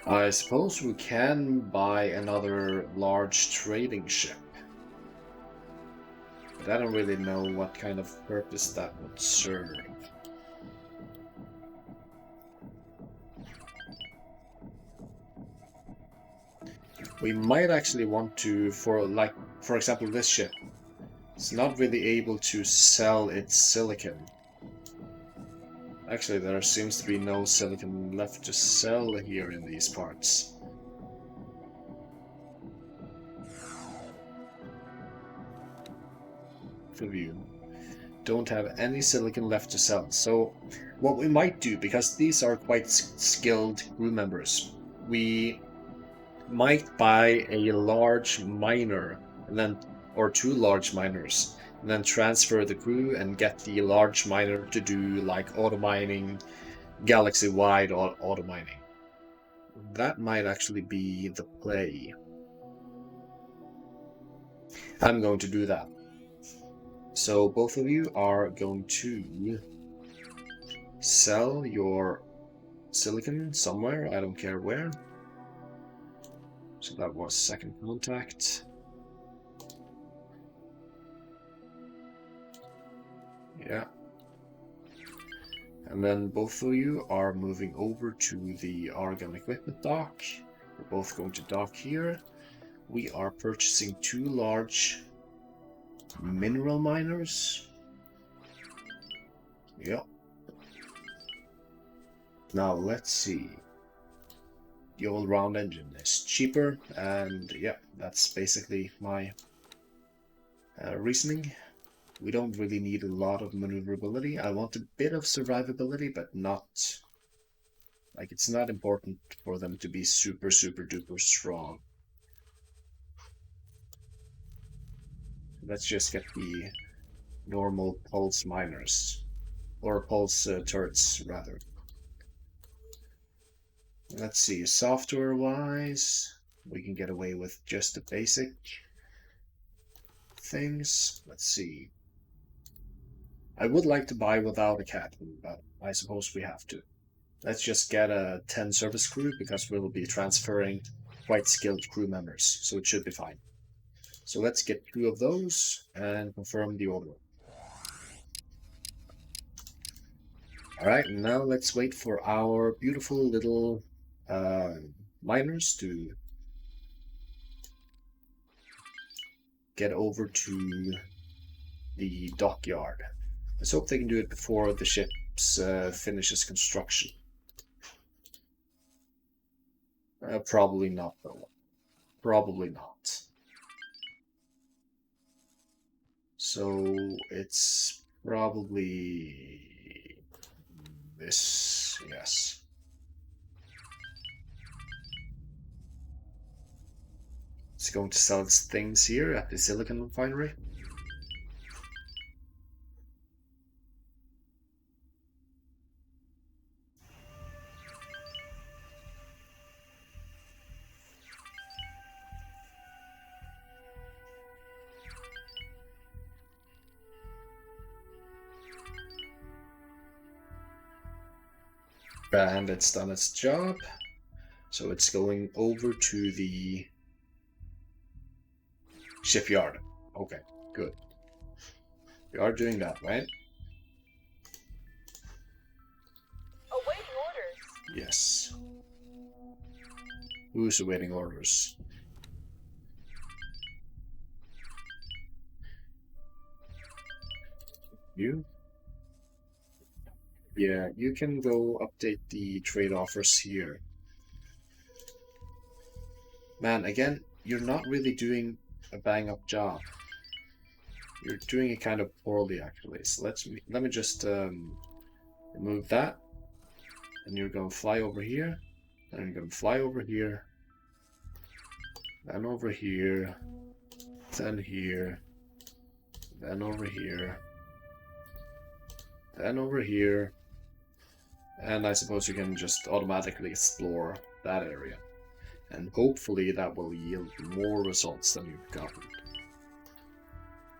I suppose we can buy another large trading ship. But I don't really know what kind of purpose that would serve. We might actually want to, for example, this ship. It's not really able to sell its silicon. Actually, there seems to be no silicon left to sell here in these parts. Of you don't have any silicon left to sell. So what we might do, because these are quite skilled crew members, we might buy a large miner and then, or two large miners, and then transfer the crew and get the large miner to do like auto mining, galaxy-wide auto mining. That might actually be the play. I'm going to do that. So both of you are going to sell your silicon somewhere, I don't care where. So that was second contact. Yeah. And then both of you are moving over to the Argon equipment dock. We're both going to dock here. We are purchasing two large mineral miners. Yep. Now let's see. The all-round engine is cheaper, and yeah, that's basically my reasoning. We don't really need a lot of maneuverability. I want a bit of survivability, but not... like, it's not important for them to be super duper strong. Let's just get the normal pulse miners. Or pulse turrets, rather. Let's see, software-wise, we can get away with just the basic things. Let's see. I would like to buy without a captain, but I suppose we have to. Let's just get a 10 service crew, because we'll be transferring quite skilled crew members, so it should be fine. So let's get 2 of those and confirm the order. Alright, now let's wait for our beautiful little miners to get over to the dockyard. Let's hope they can do it before the ship finishes construction. Probably not, though. Probably not. So it's probably this, yes. It's going to sell its things here at the silicon refinery. And it's done its job. So it's going over to the shipyard. Okay, good. We are doing that, right?
Awaiting orders.
Yes. Who's awaiting orders? You? Yeah, you can go update the trade offers here. Man, again, you're not really doing a bang-up job. You're doing it kind of poorly, actually. So let me just remove that. And you're going to fly over here. And you're going to fly over here. Then over here. Then here. Then over here. Then over here. And I suppose you can just automatically explore that area. And hopefully that will yield more results than you've gotten.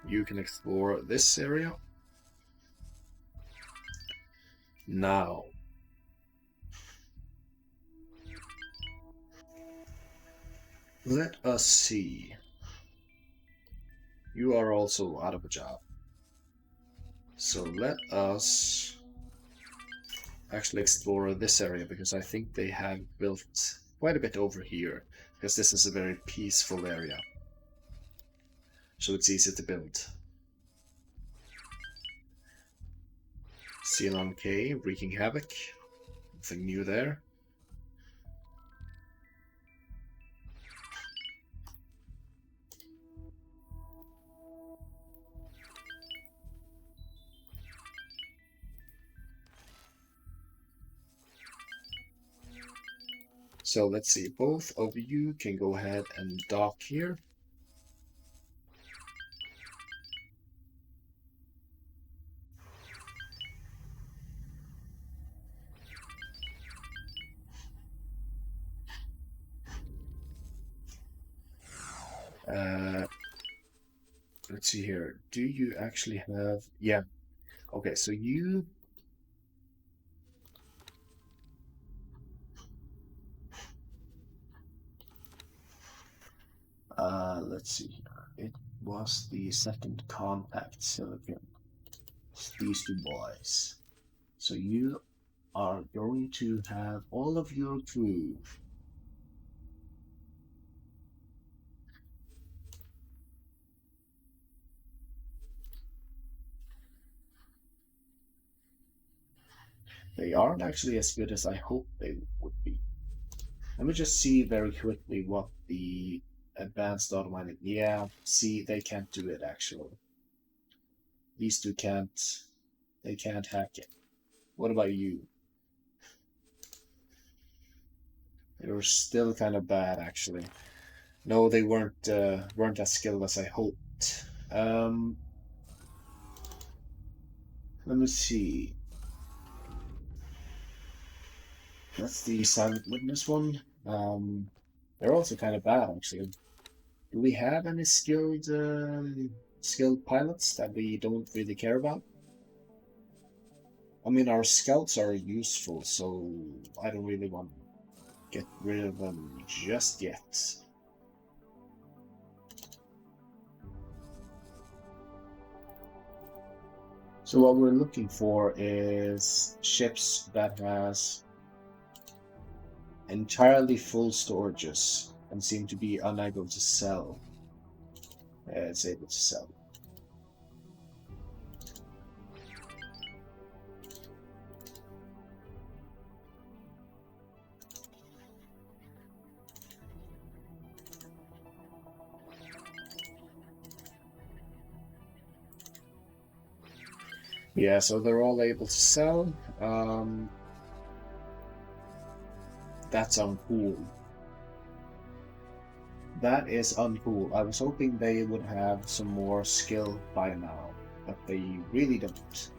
You can explore this area. Now. Let us see. You are also out of a job. So let us actually explore this area, because I think they have built quite a bit over here. because this is a very peaceful area. So it's easy to build. Xenon K, wreaking havoc. Nothing new there. So let's see, both of you can go ahead and dock here. Let's see here. Do you actually have... Yeah. Okay, so you... let's see here. It was the second contact silicon. It's these two boys. So you are going to have all of your crew. They aren't actually as good as I hoped they would be. Let me just see very quickly what the advanced automatic... Yeah, see, they can't do it actually. These two can't... They can't hack it. What about you? They were still kind of bad actually. No, they weren't as skilled as I hoped. Let me see. That's the silent witness one. They're also kind of bad actually. Do we have any skilled pilots that we don't really care about? I mean, our scouts are useful, so I don't really want to get rid of them just yet. So what we're looking for is ships that has entirely full storages and seem to be unable to sell. It's able to sell. Yeah, so they're all able to sell. That's uncool. That is uncool. I was hoping they would have some more skill by now, but they really don't.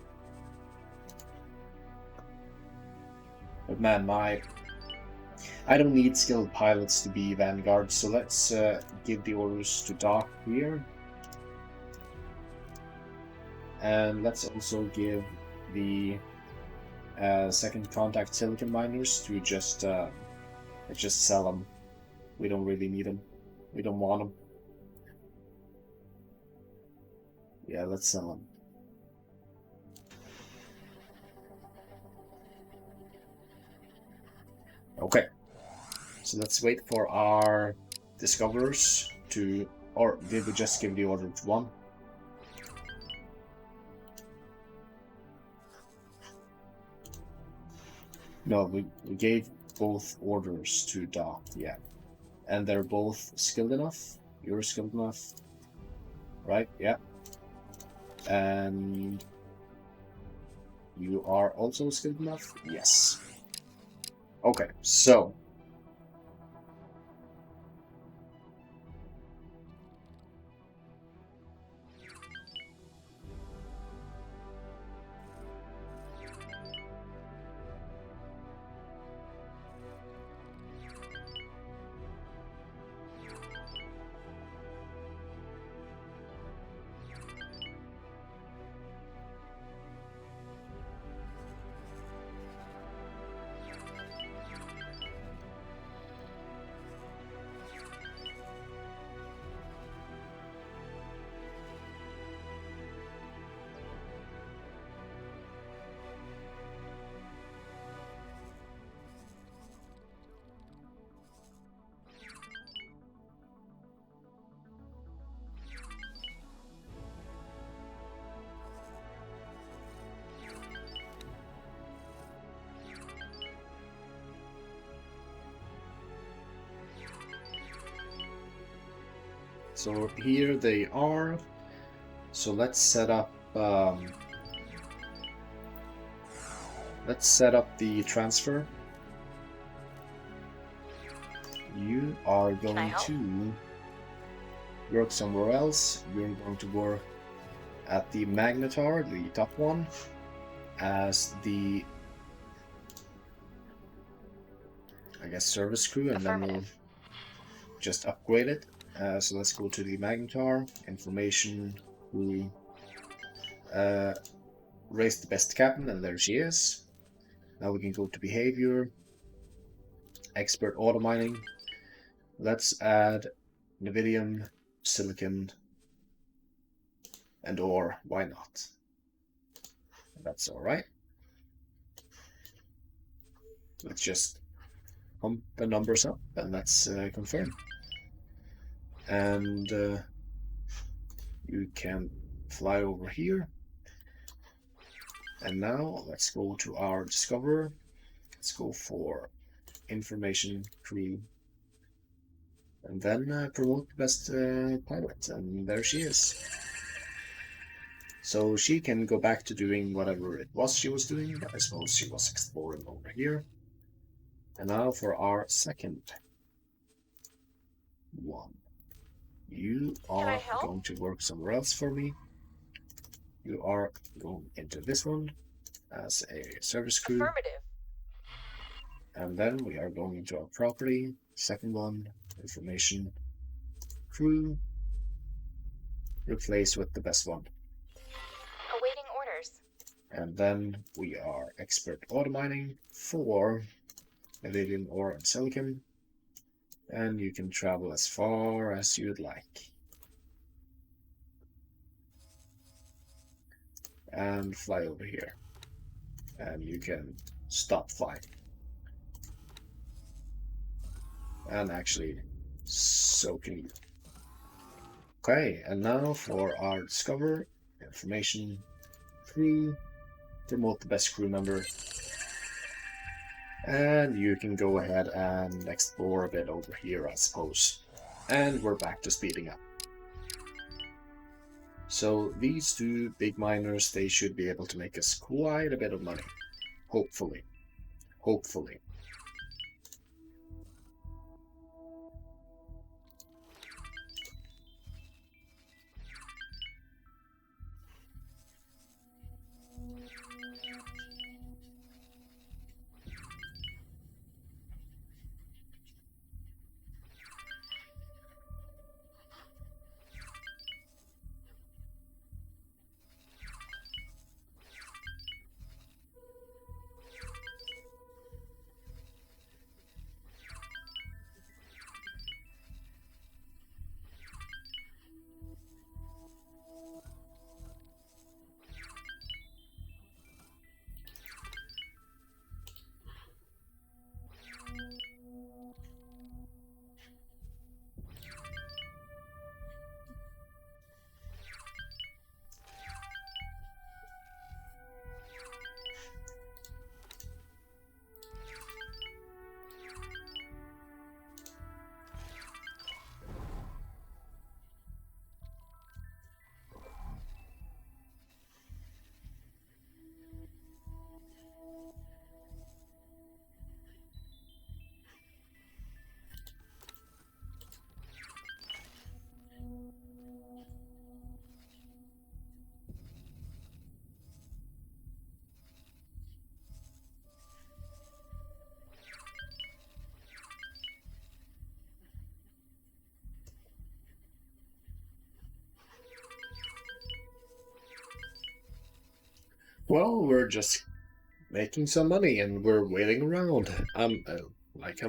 But man, I don't need skilled pilots to be Vanguard, so let's give the orders to dock here. And let's also give the second contact silicon miners to just sell them. We don't really need them. We don't want them. Yeah, let's sell them. Okay. So let's wait for our discoverers to... Or did we just give the order to one? No, we gave both orders to dock, yeah. And they're both skilled enough. You're skilled enough. Right, yeah. And you are also skilled enough? Yes. Okay, so So here they are. So let's set up the transfer. You are going to work somewhere else. You're going to work at the Magnetar, the top one, as the, I guess, service crew, and then we'll just upgrade it. So let's go to the Magnetar, information, crew, raise the best captain, and there she is. Now we can go to behavior, expert auto mining. Let's add Nevidium, silicon, and ore. Why not? That's all right. Let's just pump the numbers up and let's confirm. And you can fly over here. And now let's go to our Discoverer. Let's go for information crew. And then promote the best pilot. And there she is. So she can go back to doing whatever it was she was doing. I suppose she was exploring over here. And now for our second one. You are going to work somewhere else for me. You are going into this one as a service crew.
Affirmative.
And then we are going into our property. Second one, information, crew. Replace with the best one.
Awaiting orders.
And then we are expert auto mining for Iridium ore and silicon. And you can travel as far as you'd like. And fly over here. And you can stop flying. And actually, so can you. Okay, and now for our Discover, information, crew, promote the best crew member. And you can go ahead and explore a bit over here, I suppose. And we're back to speeding up. So these two big miners, they should be able to make us quite a bit of money. Hopefully. Hopefully. Well, we're just making some money and we're waiting around. I'm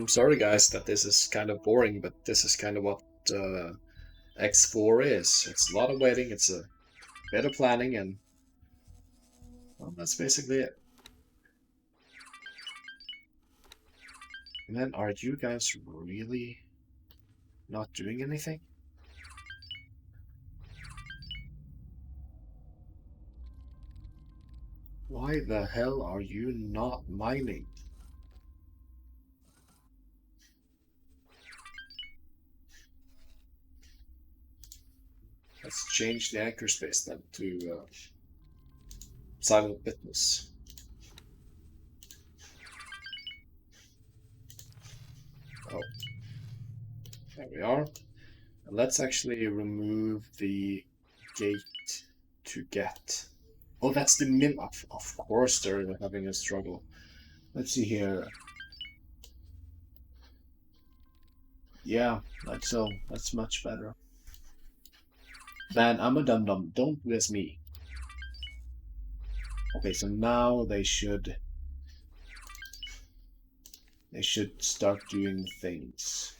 sorry guys that this is kind of boring, but this is kind of what X4 is. It's a lot of waiting, it's a bit of planning, and well, that's basically it. And then, are you guys really not doing anything? Why the hell are you not mining? Let's change the anchor space then to silent witness. Oh, there we are. And let's actually remove the gate to get. Oh, that's the min. Of course, they're having a struggle. Let's see here. Yeah, that's much better. Man, I'm a dum-dum. Don't quiz me. Okay, so now they should start doing things.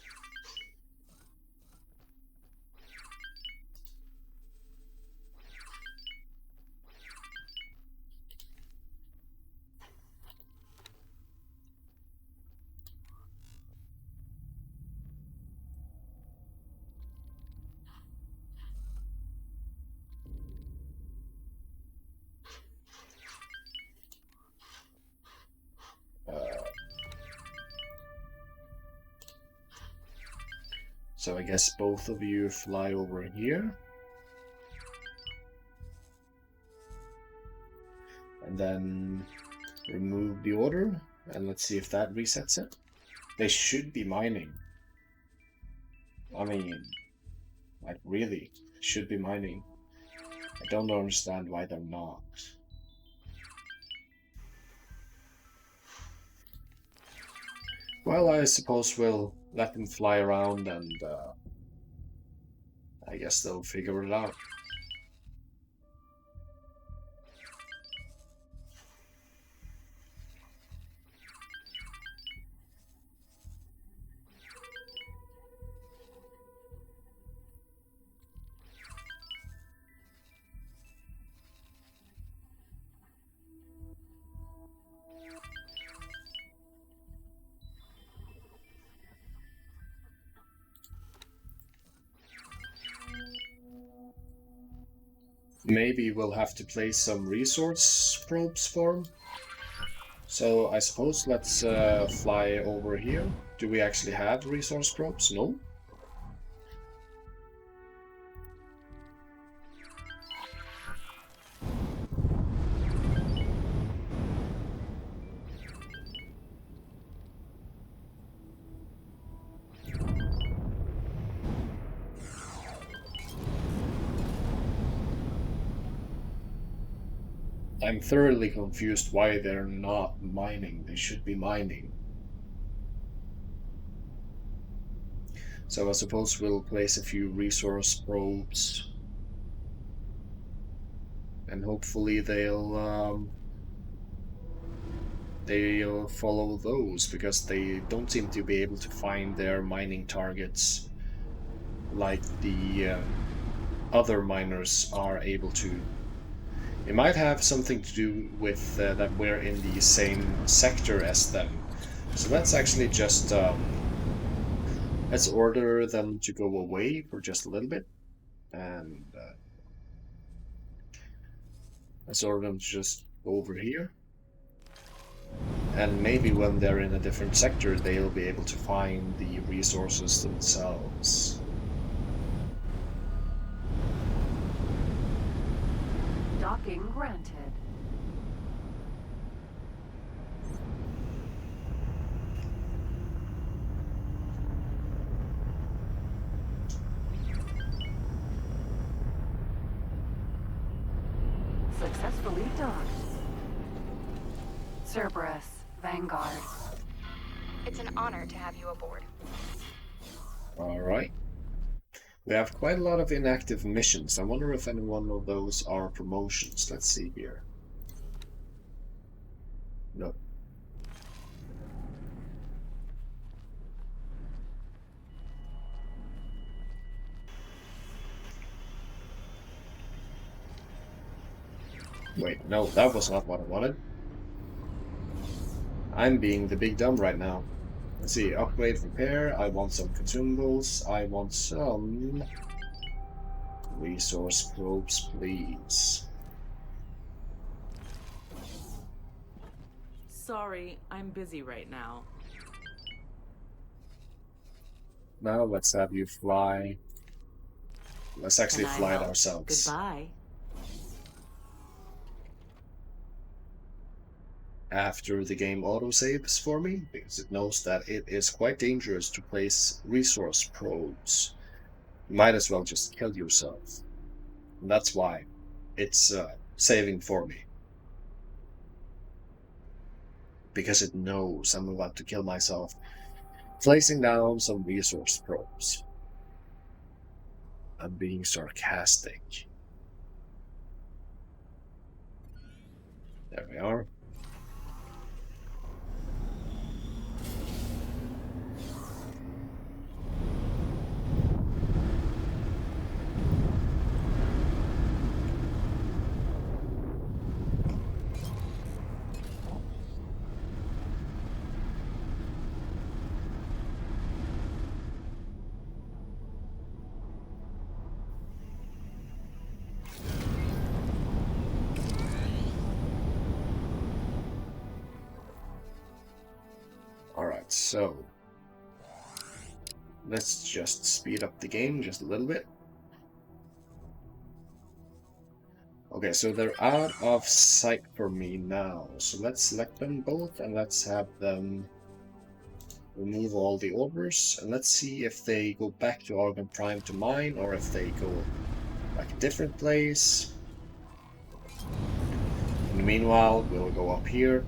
So I guess both of you fly over here. And then remove the order. And let's see if that resets it. They should be mining. I mean, like really, should be mining. I don't understand why they're not. Well, I suppose we'll let them fly around and I guess they'll figure it out. Maybe we'll have to place some resource probes for them. So I suppose let's fly over here. Do we actually have resource probes? No? I'm thoroughly confused why they're not mining. They should be mining. So I suppose we'll place a few resource probes. And hopefully they'll follow those, because they don't seem to be able to find their mining targets like the other miners are able to. It might have something to do with that we're in the same sector as them. So let's actually just let's order them to go away for just a little bit, and let's order them to just go over here. And maybe when they're in a different sector, they'll be able to find the resources themselves.
Docking granted. Successfully docked. Cerberus, Vanguard.
It's an honor to have you aboard.
Alright. We have quite a lot of inactive missions. I wonder if any one of those are promotions. Let's see here. No. Wait, no, that was not what I wanted. I'm being the big dumb right now. Let's see, upgrade, repair. I want some consumables. I want some resource probes, please.
Sorry, I'm busy right now.
Now let's have you fly Let's actually
Can I
fly it
help?
ourselves.
Goodbye.
After the game autosaves for me, because it knows that it is quite dangerous to place resource probes. You might as well just kill yourself. And that's why it's saving for me. Because it knows I'm about to kill myself, placing down some resource probes. I'm being sarcastic. There we are. Alright, so let's just speed up the game just a little bit. Okay, so they're out of sight for me now. So let's select them both and let's have them remove all the orders. And let's see if they go back to Argon Prime to mine or if they go like a different place. In the meanwhile, we'll go up here.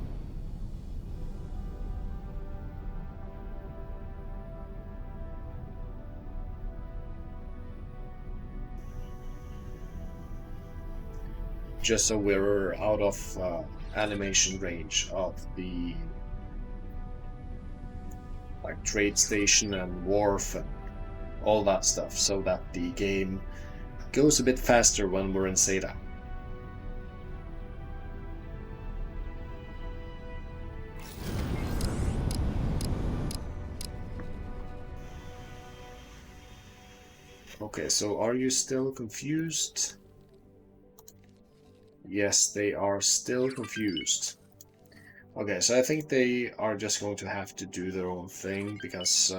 Just so we're out of animation range of the like trade station and wharf and all that stuff, so that the game goes a bit faster when we're in Zeta. Okay, so are you still confused? Yes, they are still confused. Okay, so I think they are just going to have to do their own thing, because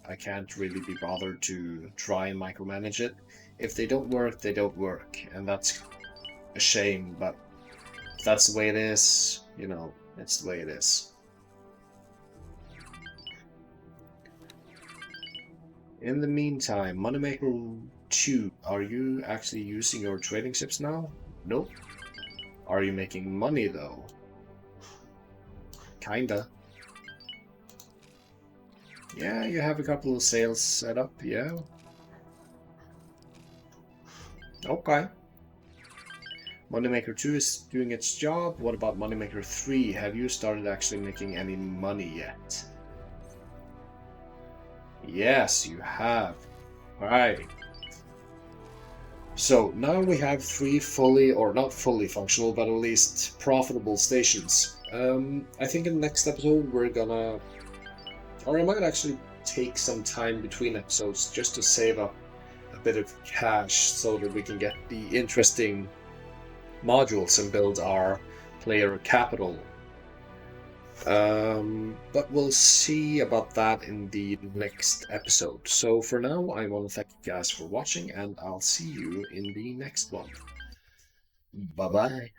I can't really be bothered to try and micromanage it. If they don't work, they don't work, and that's a shame, but if that's the way it is, you know, it's the way it is. In the meantime, Moneymaker 2, are you actually using your trading ships now? Nope. Are you making money though? Kinda. Yeah, you have a couple of sales set up, yeah. Okay. Moneymaker 2 is doing its job. What about Moneymaker 3? Have you started actually making any money yet? Yes, you have. Alright. So now we have 3 fully, or not fully functional, but at least profitable stations. I think in the next episode we're gonna... Or I might actually take some time between episodes just to save up a bit of cash so that we can get the interesting modules and build our player capital. But we'll see about that in the next episode. So for now, I want to thank you guys for watching, and I'll see you in the next one. Bye-bye.